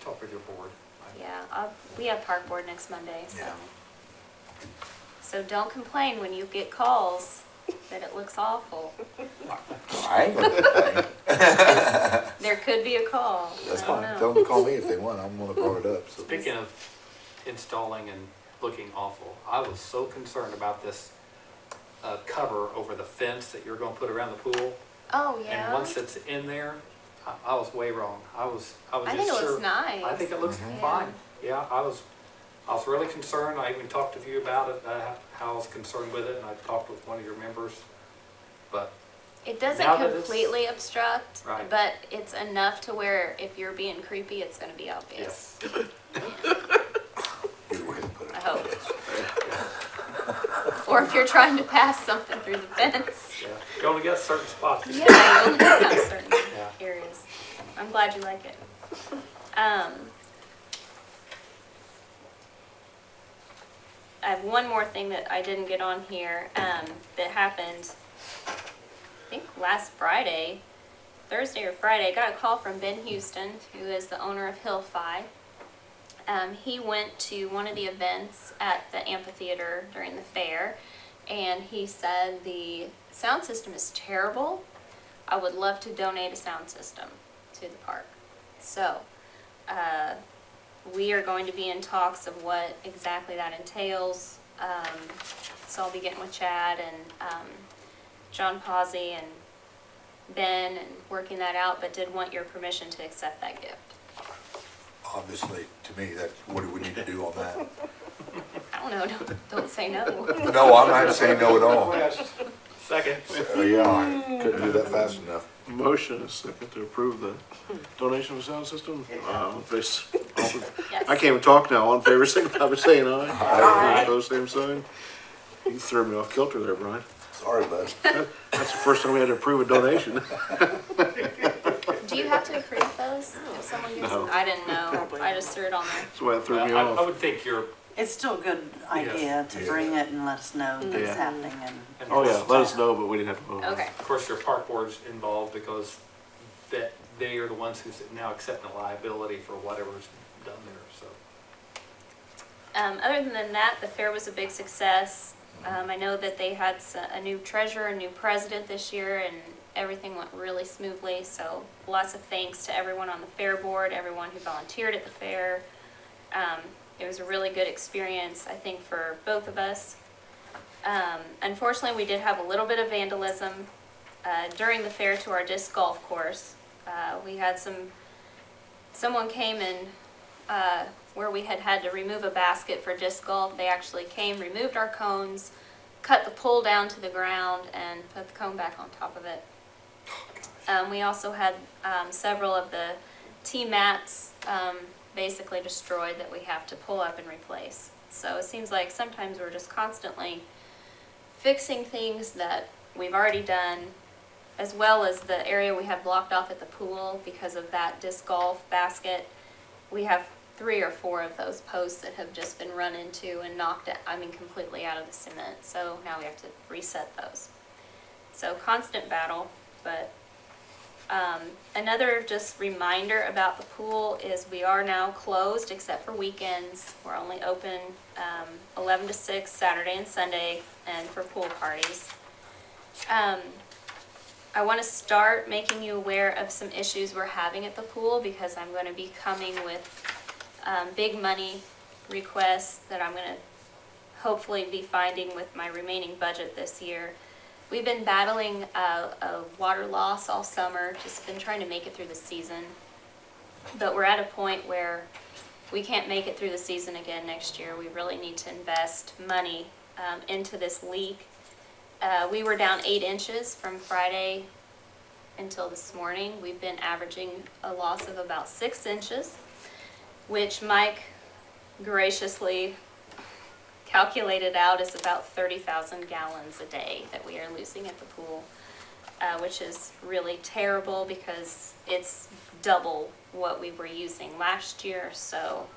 Talk with your board. Yeah, we have park board next Monday, so. Yeah. So don't complain when you get calls that it looks awful. I ain't gonna complain. There could be a call. That's I don't fine, know. tell them to call me if they want, I'm the one that brought it up, so. Speaking of installing and looking awful, I was so concerned about this cover over the fence that you're gonna put around the pool. Oh, And yeah? once it's in there, I was way wrong. I was I just think it sure. looks nice. I think it looks Mhm. fine. Yeah, I was really concerned. I even talked to you about it, how I was concerned with it, and I talked with one of your members. But It doesn't Now that it's- completely obstruct, Right. but it's enough to where if you're being creepy, it's gonna be obvious. Good way to put it. I hope. Or if you're trying to pass something through the fence. yeah, you only got certain spots. Yeah, you only have certain Yeah. areas. I'm glad you like it. I have one more thing that I didn't get on here, that happened, I think last Friday, Thursday or Friday. I got a call from Ben Houston, who is the owner of Hillfi. He went to one of the events at the amphitheater during the fair, and he said the sound system is terrible. I would love to donate a sound system to the park. So, we are going to be in talks of what exactly that entails. So I'll be getting with Chad and John Pazzi and Ben and working that out, but did want your permission to accept that gift. Obviously, to me, that's, what do we need to do on that? I don't know, don't say no. No, I'm not saying no at all. Second. Yeah, I couldn't do that fast enough. Motion is second to approve the donation of sound system. Yes. I can't even talk now. All in favor, signify by saying aye. Aye. Opposed, same sign. You threw me off kilter there, Brian. Sorry, bud. That's the first time we had to approve a donation. Do you have to approve those if someone gives No. them? I didn't know, Probably I just threw it on there. That's why it threw me I off. would think you're, It's still a good idea to Yeah. bring it and let us know that it's Yeah. happening and. Oh, yeah, let us know, but we didn't have to vote. Okay, of course, your park board's involved because that they are the ones who's now accepting the liability for whatever's done there, so. other than that, the fair was a big success. I know that they had a new treasurer, a new president this year, and everything went really smoothly, so lots of thanks to everyone on the fair board, everyone who volunteered at the fair. It was a really good experience, I think, for both of us. Unfortunately, we did have a little bit of vandalism during the fair to our disc golf course. We had someone came and where we had to remove a basket for disc golf. They actually came, removed our cones, cut the pole down to the ground, and put the cone back on top of it. We also had several of the T-mats basically destroyed that we have to pull up and replace. So it seems like sometimes we're just constantly fixing things that we've already done, as well as the area we have blocked off at the pool because of that disc golf basket. We have 3 or 4 of those posts that have just been run into and knocked, completely out of the cement. So now we have to reset those. So constant battle, but another just reminder about the pool is we are now closed except for weekends. We're only open 11 to 6 Saturday and Sunday, and for pool parties. I want to start making you aware of some issues we're having at the pool, because I'm going to be coming with big money requests that I'm going to hopefully be finding with my remaining budget this year. We've been battling a water loss all summer, just been trying to make it through the season. But we're at a point where we can't make it through the season again next year. We really need to invest money into this leak. We were down 8 inches from Friday until this morning. We've been averaging a loss of about 6 inches, which Mike graciously calculated out is about 30,000 gallons a day that we are losing at the pool, which is really terrible because it's double what we were using last year. So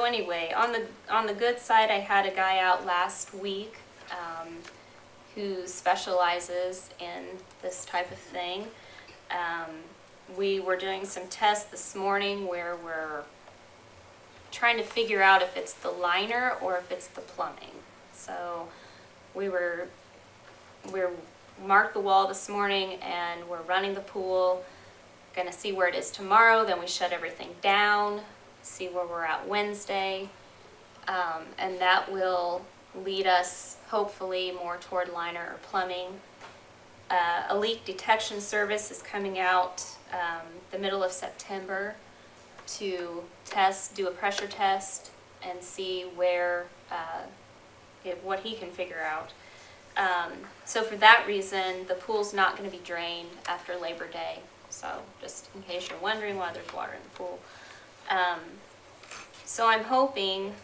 anyway, on the good side, I had a guy out last week who specializes in this type of thing. We were doing some tests this morning where we're trying to figure out if it's the liner or if it's the plumbing. So we're marked the wall this morning and we're running the pool. Gonna see where it is tomorrow, then we shut everything down, see where we're at Wednesday, and that will lead us hopefully more toward liner or plumbing. A leak detection service is coming out the middle of September to do a pressure test and see where, what he can figure out. So for that reason, the pool's not going to be drained after Labor Day. So just in case you're wondering why there's water in the pool. So I'm hoping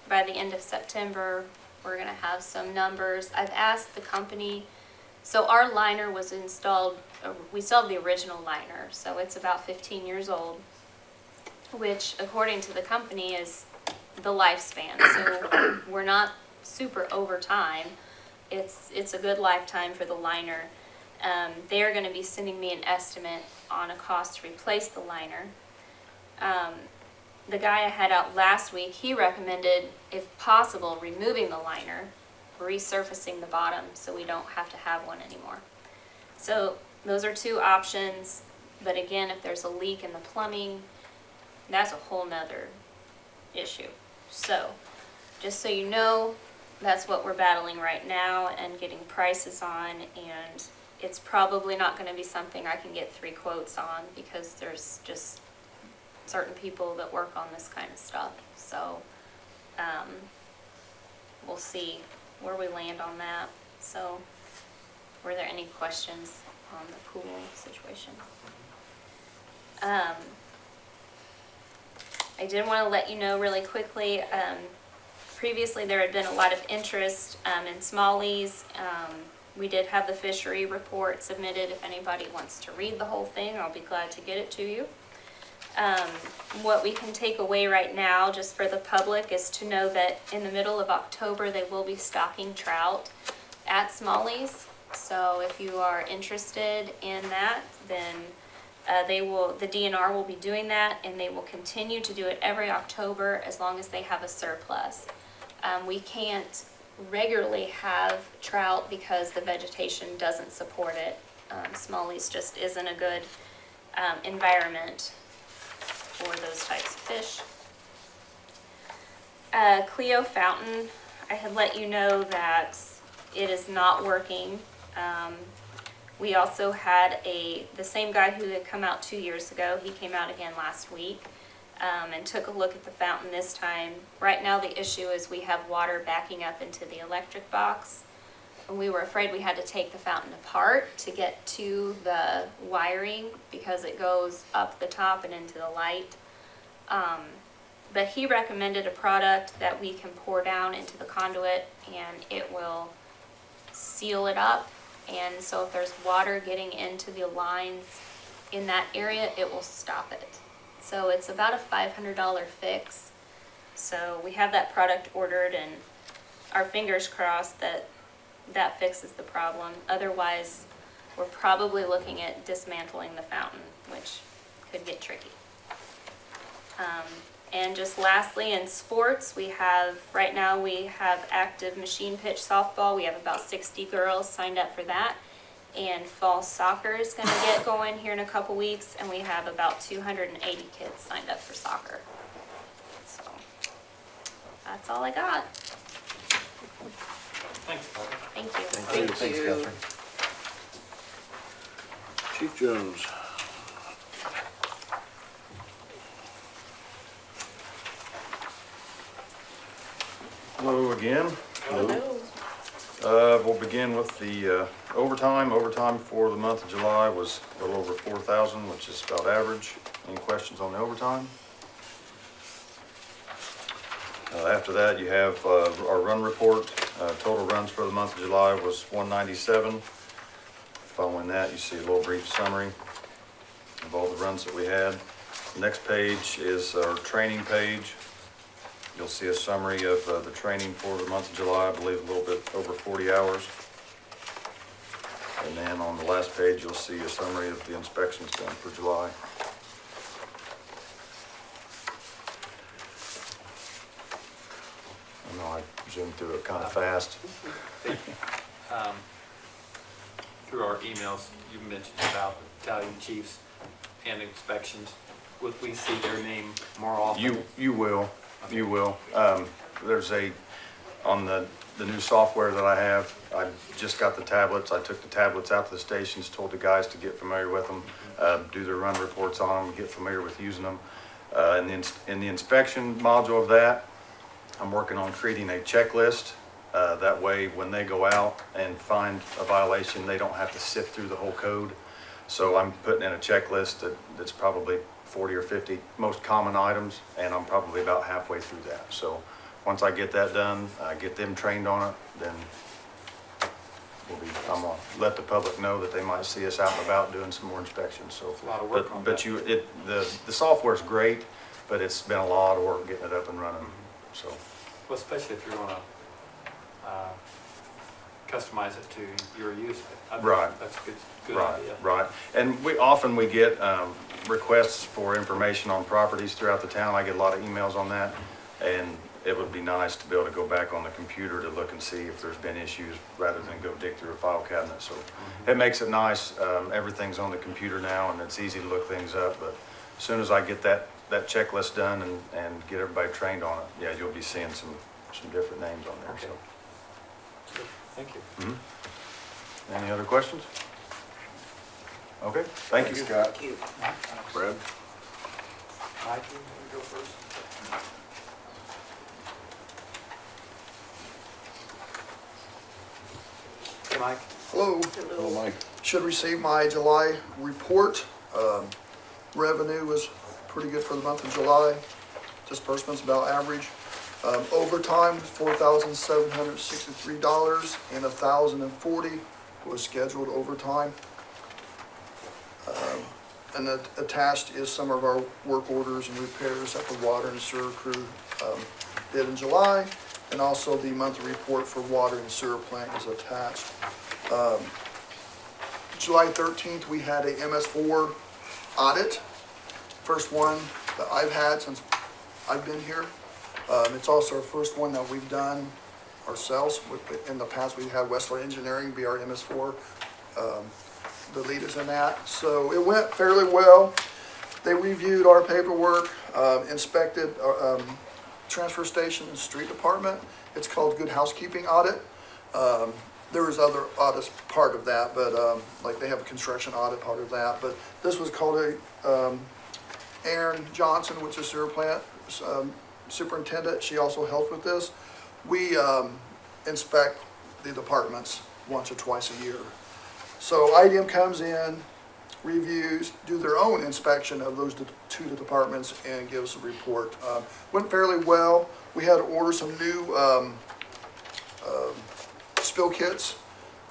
by the end of September, we're going to have some numbers. I've asked the company, so our liner was installed, we still have the original liner, so it's about 15 years old, which according to the company is the lifespan. So we're not super over time. It's a good lifetime for the liner. They are going to be sending me an estimate on a cost to replace the liner. The guy I had out last week, he recommended, if possible, removing the liner, resurfacing the bottom so we don't have to have one anymore. So those are 2 options. But again, if there's a leak in the plumbing, that's a whole nother issue. So just so you know, that's what we're battling right now and getting prices on, and it's probably not going to be something I can get 3 quotes on, because there's just certain people that work on this kind of stuff. So we'll see where we land on that. So were there any questions on the pool situation? I did want to let you know really quickly, previously there had been a lot of interest in smallies. We did have the fishery report submitted. If anybody wants to read the whole thing, I'll be glad to get it to you. What we can take away right now, just for the public, is to know that in the middle of October they will be stocking trout at Smallies. So if you are interested in that, then the DNR will be doing that, and they will continue to do it every October as long as they have a surplus. We can't regularly have trout because the vegetation doesn't support it. Smallies just isn't a good environment for those types of fish. Cleo Fountain, I had let you know that it is not working. We also had the same guy who had come out 2 years ago. He came out again last week and took a look at the fountain this time. Right now the issue is we have water backing up into the electric box. we were afraid we had to take the fountain apart to get to the wiring because it goes up the top and into the light. But he recommended a product that we can pour down into the conduit and it will seal it up. And so if there's water getting into the lines in that area, it will stop it. So it's about a $500 fix. So we have that product ordered and our fingers crossed that that fixes the problem. Otherwise, we're probably looking at dismantling the fountain, which could get tricky. And just lastly, in sports, right now we have active machine pitch softball. We have about 60 girls signed up for that. And fall soccer is gonna get going here in a couple weeks, and we have about 280 kids signed up for soccer. So, that's all I got. Thanks, Barbara. Thank you. Thank you. Chief Jones. Hello again. Hello. We'll begin with the overtime. Overtime for the month of July was a little over 4,000, which is about average. Any questions on the overtime? After that, you have our run report. Total runs for the month of July was 197. Following that, you see a little brief summary of all the runs that we had. The next page is our training page. You'll see a summary of the training for the month of July, I believe a little bit over 40 hours. And then on the last page, you'll see a summary of the inspections done for July. I know I zoomed through it kind of fast. Through our emails, you mentioned about battalion chiefs and inspections. Would we see their name more often? You will. You will. There's on the new software that I have, I just got the tablets. I took the tablets out to the stations, told the guys to get familiar with them, do their run reports on them, get familiar with using them. In the inspection module of that, I'm working on creating a checklist. That way, when they go out and find a violation, they don't have to sift through the whole code. So I'm putting in a checklist that's probably 40 or 50 most common items, and I'm probably about halfway through that. So once I get that done, get them trained on it, then I'm gonna let the public know that they might see us out and about doing some more inspections. So, a lot of work on that. the software's great, but it's been a lot of work getting it up and running. So, Well, especially if you want to customize it to your use. I think Right. That's a good right, idea. right. And we often get requests for information on properties throughout the town. I get a lot of emails on that, and it would be nice to be able to go back on the computer to look and see if there's been issues rather than go dig through a file cabinet. So it makes it nice. Everything's on the computer now, and it's easy to look things up. But as soon as I get that checklist done and get everybody trained on it, yeah, you'll be seeing some different names on there. Okay. So. Good. Thank you. Mm-hmm. Any other questions? Okay, thank you, Scott. Thank you. Brad? Mike, you want to go first? Hey, Mike. Hello, Hello, Mike. should receive my July report. Revenue was pretty good for the month of July. Disbursements about average. Overtime, $4,763, and $1,040 was scheduled overtime. And attached is some of our work orders and repairs that the water and sewer crew did in July. And also the monthly report for water and sewer plant is attached. July 13th, we had a MS4 audit. First one that I've had since I've been here. It's also our first one that we've done ourselves. In the past, we had Westler Engineering be our MS4, the lead is in that. So it went fairly well. They reviewed our paperwork, inspected transfer station and street department. It's called Good Housekeeping Audit. There was other audits part of that, but like they have a construction audit part of that. But this was called Aaron Johnson, which is sewer plant superintendent. She also helped with this. We inspect the departments once or twice a year. So IDM comes in, reviews, do their own inspection of those two departments and gives a report. Went fairly well. We had to order some new spill kits.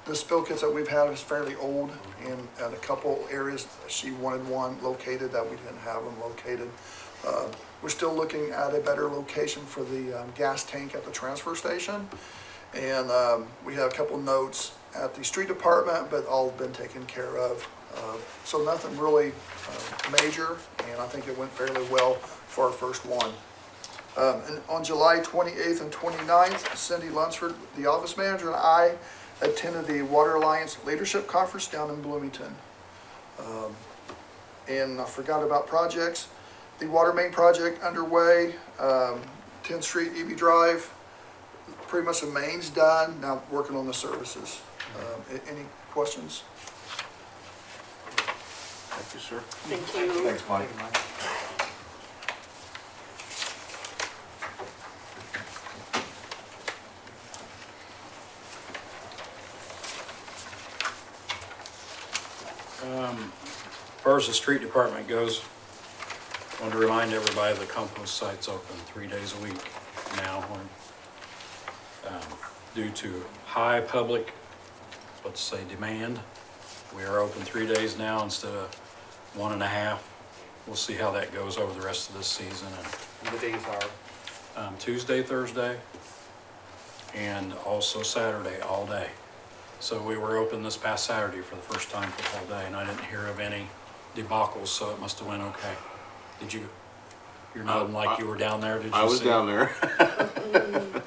The spill kits that we've had is fairly old, and at a couple areas, she wanted one located that we didn't have them located. We're still looking at a better location for the gas tank at the transfer station. And we have a couple notes at the street department, but all been taken care of. So nothing really major, and I think it went fairly well for our first one. And on July 28th and 29th, Cindy Lunsford, the office manager, and I attended the Water Alliance Leadership Conference down in Bloomington. And I forgot about projects. The water main project underway, 10th Street, EB Drive, pretty much the main's done, now working on the services. Any questions? Thank you, sir. Thank you. Thanks, Mike. As far as the street department goes, I want to remind everybody the compost site's open 3 days a week now. Due to high public, let's say, demand, we are open 3 days now instead of 1.5. We'll see how that goes over the rest of this season. The days are? Tuesday, Thursday, and also Saturday all day. So we were open this past Saturday for the first time for the whole day, and I didn't hear of any debacles, so it must have went okay. Did you? You're nodding like you were down there. Did you? I was see down it? there.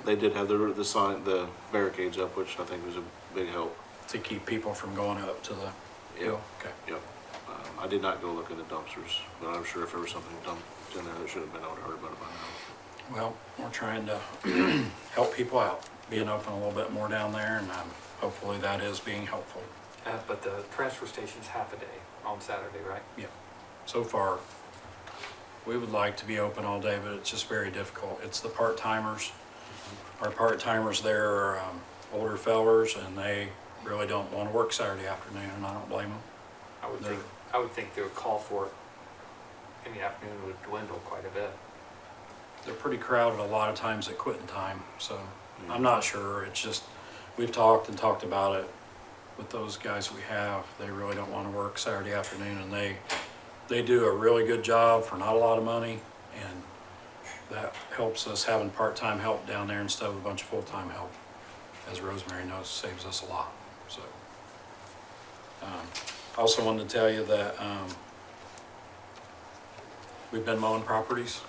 They did have the sign, the barricades up, which I think was a big help. To keep people from going up to the hill? Okay. Yep. I did not go look at the dumpsters, but I'm sure if there was something dumped in there that should have been, I would have heard about it by now. Well, we're trying to help people out, being open a little bit more down there, and hopefully that is being helpful. But the transfer station's half a day on Saturday, right? Yeah. So far, we would like to be open all day, but it's just very difficult. It's the part-timers. Our part-timers there are older fellers, and they really don't want to work Saturday afternoon, and I don't blame them. I would think the call for it in the afternoon would dwindle quite a bit. They're pretty crowded a lot of times at quitting time, so I'm not sure. It's just, we've talked about it with those guys we have. They really don't want to work Saturday afternoon, and they do a really good job for not a lot of money, and that helps us having part-time help down there instead of a bunch of full-time help. As Rosemary knows, saves us a lot, so. I also wanted to tell you that we've been mowing properties.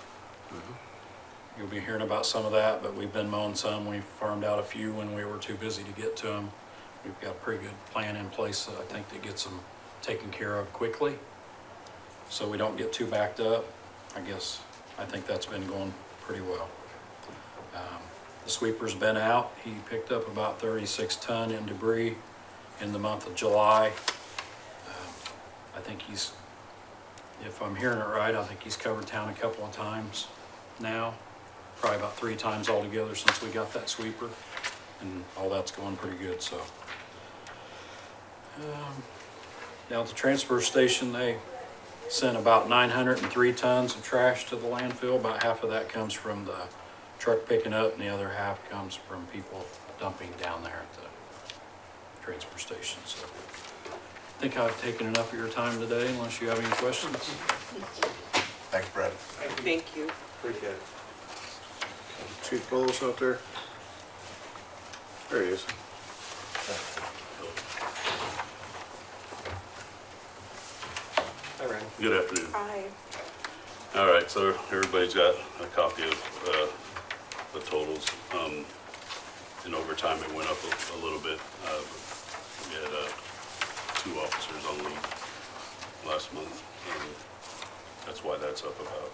You'll be hearing about some of that, but we've been mowing some. We farmed out a few when we were too busy to get to them. We've got a pretty good plan in place, I think, that gets them taken care of quickly, so we don't get too backed up. I think that's been going pretty well. The sweeper's been out. He picked up about 36 ton in debris in the month of July. I think if I'm hearing it right, I think he's covered town a couple of times now, probably about 3 times altogether since we got that sweeper, and all that's going pretty good, so. Now at the transfer station, they sent about 903 tons of trash to the landfill. About half of that comes from the truck picking up, and the other half comes from people dumping down there at the transfer station, so. I think I've taken enough of your time today, unless you have any questions. Thanks, Brad. Thank you. Appreciate it. Chief Bowles out there? There he is. Hi, Randy. Good afternoon. Hi. All right, so everybody's got a copy of the totals. In overtime, it went up a little bit. We had 2 officers on leave last month. That's why that's up about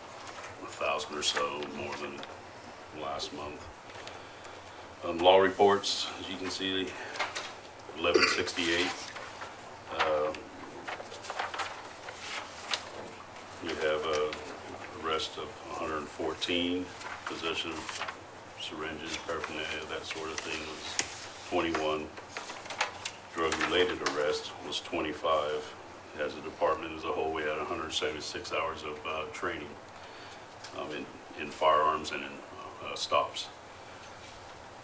1,000 or so more than last month. Law reports, as you can see, 1168. We have a arrest of 114, possession of syringes, paraphernalia, that sort of thing was 21. Drug-related arrests was 25. As a department as a whole, we had 176 hours of training in firearms and in stops.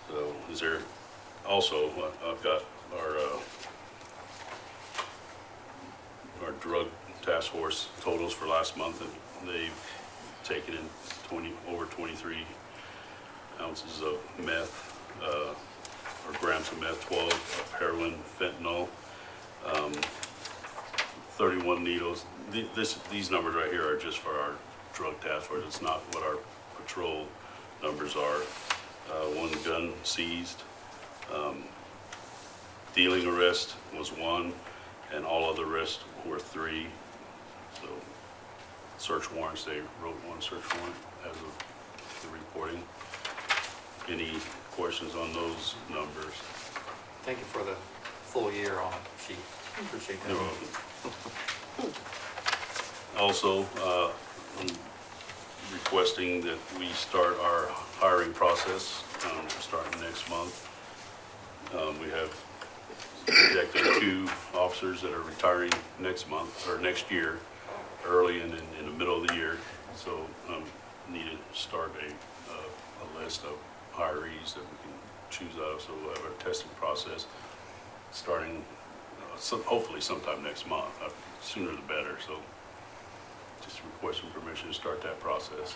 So is there also, I've got our drug task force totals for last month, and they've taken in over 23 ounces of meth, or grams of meth, 12 of heroin, fentanyl, 31 needles. These numbers right here are just for our drug task force. It's not what our patrol numbers are. One gun seized. Dealing arrest was 1, and all other arrests were 3. So search warrants, they wrote 1 search warrant as of the reporting. Any questions on those numbers? Thank you for the full year on it, Chief. Appreciate that. You're welcome. Also, I'm requesting that we start our hiring process starting next month. We have projected 2 officers that are retiring next month, or next year, early and in the middle of the year. So need to start a list of hirees that we can choose out of. So we'll have our testing process starting hopefully sometime next month. Sooner the better. So just requesting permission to start that process.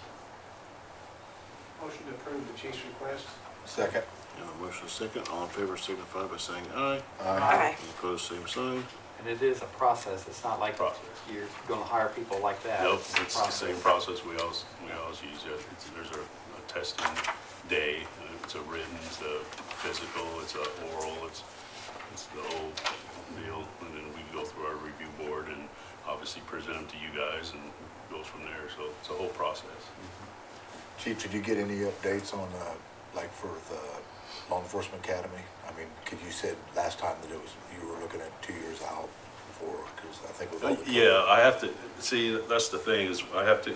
Motion to approve the chief's request. Second. And a motion second, all in favor signify by saying aye. Aye. Any opposed, same sign. And it is a process. It's not like you're going to hire people like that. Nope, a it's the process. same process we always use. There's a testing day. It's a written, it's a physical, it's a oral, it's the whole deal. And then we go through our review board and obviously present them to you guys, and it goes from there. So it's a whole process. Chief, did you get any updates on, like for the law enforcement academy? I mean, cause you said last time that you were looking at 2 years out before, cause I think with all the. Yeah, I have to, see, that's the thing, is I have to,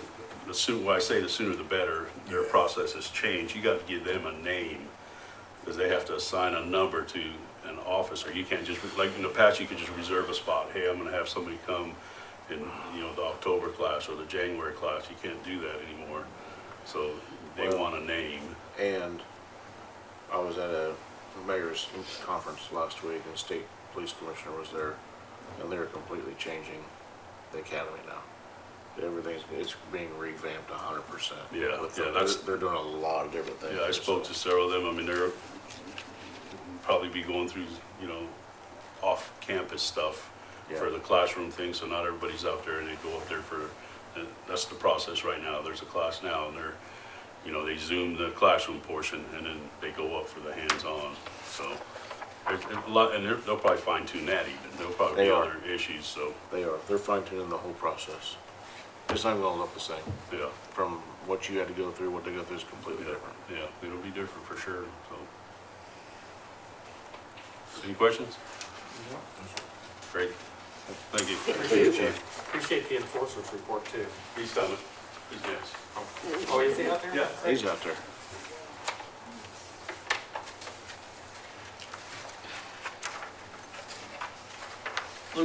when I say the sooner the better, their process has changed. You got to give them a name, because they have to assign a number to an officer. You can't just, like in the past, you could just reserve a spot. Hey, I'm gonna have somebody come in, the October class or the January class. You can't do that anymore. So they want a name. And I was at a mayor's conference last week, and the state police commissioner was there, and they're completely changing the academy now. It's being revamped 100%. Yeah, they're doing a lot of different things. Yeah, I spoke to several of them. I mean, they're probably be going through, off-campus stuff for the classroom thing, so not everybody's out there, and they go up there that's the process right now. There's a class now, and they Zoom the classroom portion, and then they go up for the hands-on. So a lot, and they'll probably fine-tune that even. There'll probably be other issues, so. They're fine-tuning the whole process. It's not going to look the same. Yeah. From what you had to go through, what they go through is completely different. Yeah, it'll be different for sure, so. Any questions? Great. Thank you. Appreciate the enforcement report too. He's coming. He's next. Oh, is he out there? Yeah. He's out there.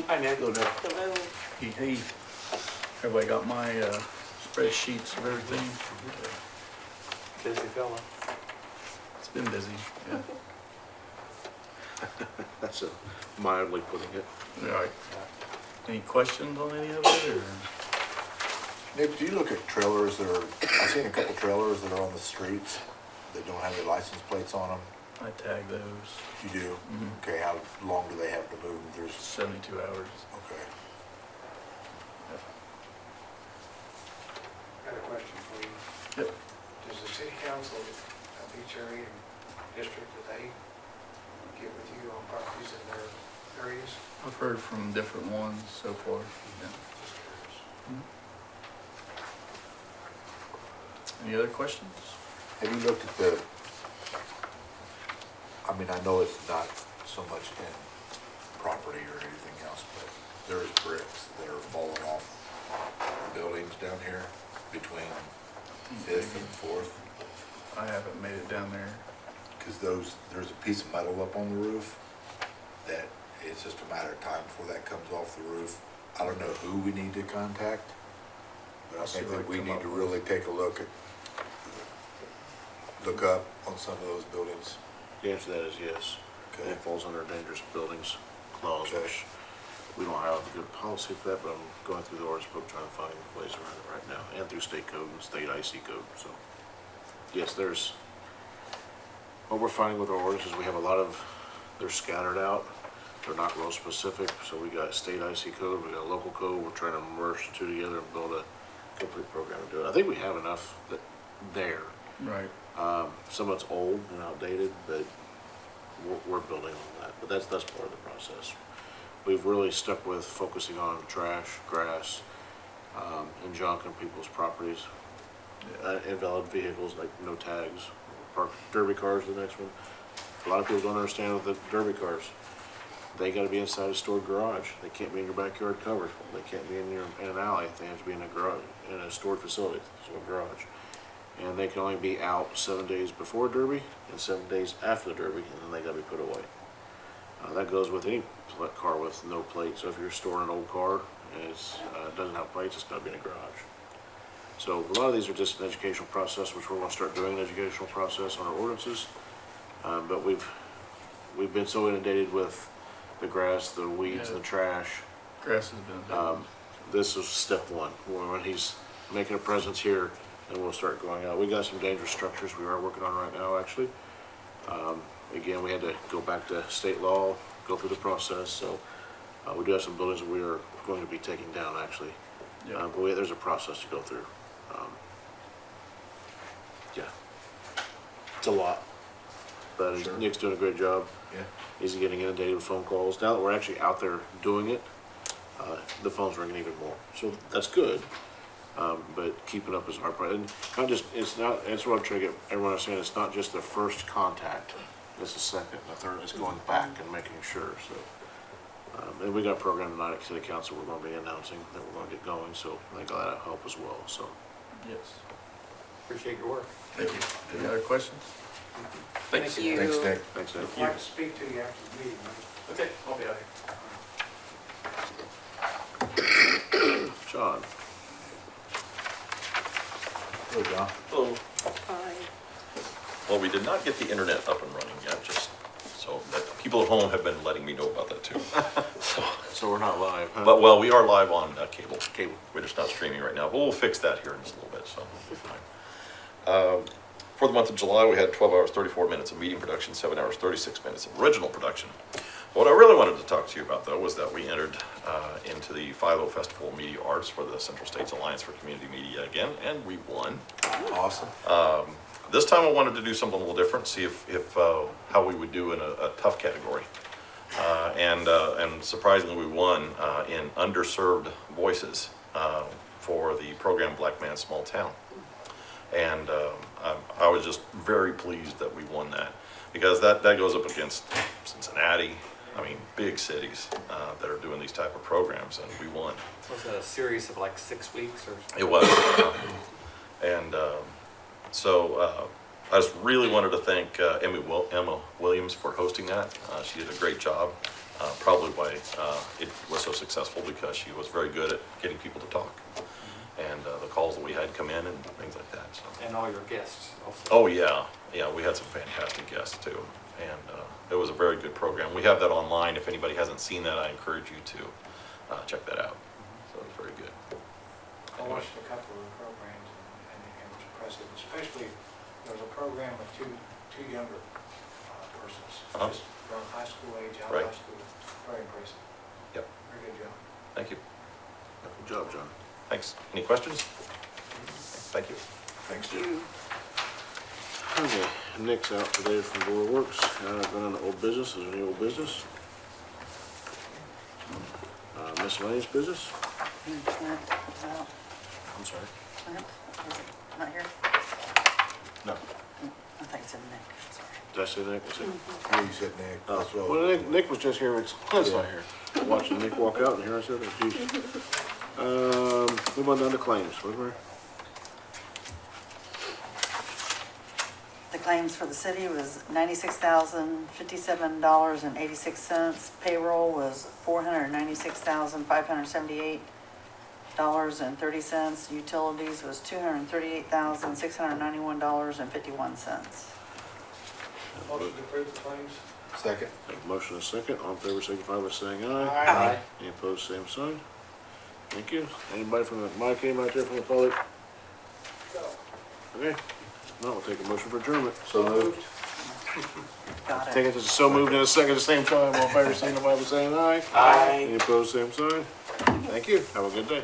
Hi, Nick. Hello. Hey, everybody got my spreadsheets of everything? Busy fella. It's been busy, yeah. That's mildly putting it. All right. Any questions on any of it, or? Nick, do you look at trailers that are, I've seen a couple trailers that are on the streets that don't have their license plates on them. I tag those. You do? Mhm. Okay, how long do they have to move? There's, 72 hours. okay. Got a question for you. Yep. Does the city council of each area and district, do they get with you on properties in their areas? I've heard from different ones so far. Yeah. Just curious. Any other questions? Have you looked at I know it's not so much in property or anything else, but there's bricks that are falling off the buildings down here between 5th and 4th. I haven't made it down there. because there's a piece of metal up on the roof that it's just a matter of time before that comes off the roof. I don't know who we need to contact, but I think that we need to really take a look up on some of those buildings. The answer to that is yes. Okay. It falls under dangerous buildings clause, Okay. which we don't have a good policy for that, but I'm going through the ordinance book trying to find ways around it right now, and through state code and state IC code, so. Yes, what we're finding with our ordinances, we have a lot of, they're scattered out. They're not real specific, so we got state IC code, we got local code, we're trying to merge the two together and build a complete program to do it. I think we have enough there. Right. Some of it's old and outdated, but we're building on that, but that's part of the process. We've really stuck with focusing on trash, grass, and junk on people's properties. Invalid vehicles, like no tags. Park derby cars, the next one. A lot of people don't understand with the derby cars. They gotta be inside a stored garage. They can't be in your backyard covered. They can't be in an alley. They have to be in a garage, in a stored facility, so a garage. And they can only be out 7 days before derby and 7 days after the derby, and then they gotta be put away. That goes with any car with no plate. So if you're storing an old car and it doesn't have plates, it's gotta be in a garage. So a lot of these are just an educational process, which we're gonna start doing an educational process on our ordinances. But we've been so inundated with the grass, the weeds, the trash. Grass has been a big This is step one, when he's making a presence here, and we'll start going out. We got some dangerous structures we are working on right now, actually. Again, we had to go back to state law, go through the process, so we do have some buildings that we are going to be taking down, actually. Yeah. But there's a process to go through. Yeah. It's a lot, but Sure. Nick's doing a great job. Yeah. He's getting inundated with phone calls. Now that we're actually out there doing it, the phone's ringing even more. So that's good. But keeping up is our part. And not just, it's what I'm trying to get everyone to understand. It's not just the first contact. It's the second, the third. It's going back and making sure. So, and we got a program tonight at City Council we're going to be announcing that we're going to get going. So I think that'll help as well. So. Yes. Appreciate your work. Thank you. Any other questions? Thank you. Thanks, Nick. Thanks, Nick. I'd like to speak to you after the meeting. Okay, I'll be out here. John. Hello, John. Hello. Hi. Well, we did not get the internet up and running yet, just so that people at home have been letting me know about that too. So we're not live, huh? But, well, we are live on cable. Cable. We're just not streaming right now, but we'll fix that here in just a little bit, so we'll be fine. For the month of July, we had 12 hours, 34 minutes of meeting production, 7 hours, 36 minutes of original production. What I really wanted to talk to you about, though, was that we entered into the Philo Festival of Media Arts for the Central States Alliance for Community Media again, and we won. Awesome. This time I wanted to do something a little different, see if how we would do in a tough category. And surprisingly, we won in underserved voices for the program Black Man Small Town. And I was just very pleased that we won that, because that goes up against Cincinnati, I mean, big cities that are doing these type of programs, and we won. Was it a series of like 6 weeks or? It was. So I just really wanted to thank Emma Williams for hosting that. She did a great job. Probably why it was so successful, because she was very good at getting people to talk. And the calls that we had come in and things like that. So. And all your guests also. Oh, yeah. Yeah, we had some fantastic guests too. And it was a very good program. We have that online. If anybody hasn't seen that, I encourage you to check that out. So it was very good. I watched a couple of the programs and it was impressive, especially there was a program with two younger persons, just around high school age, out of Right. high school. Very impressive. Yep. Very good job. Thank you. Good job, John. Thanks. Any questions? Thank you. Thanks, Jude. Okay, Nick's out today from Board Works. Going on to old business. Is there any old business? Miscellaneous business? Clint is out. I'm sorry. Clint, is it not here? No. I think it's in Nick, sorry. Did I say Nick? Was it? Yeah, you said Nick. Oh, That's what- well, Nick was just here. Clint's not here. Watching Nick walk out, and here I said, oh, geez. Move on down to claims. Wait a minute. The claims for the city was $96,057.86. Payroll was $496,578.30. Utilities was $238,691.51. Motion to approve the claims? Second. Have a motion and a second. All in favor, signify by saying aye. Aye. Any opposed, same sign. Thank you. Anybody from the, Mike, came out there from the public? Okay. No, we'll take a motion for adjournment. So moved. Got it. Take it as so moved in a second at the same time. All in favor, signify by saying aye. Aye. Any opposed, same sign. Thank you. Have a good day.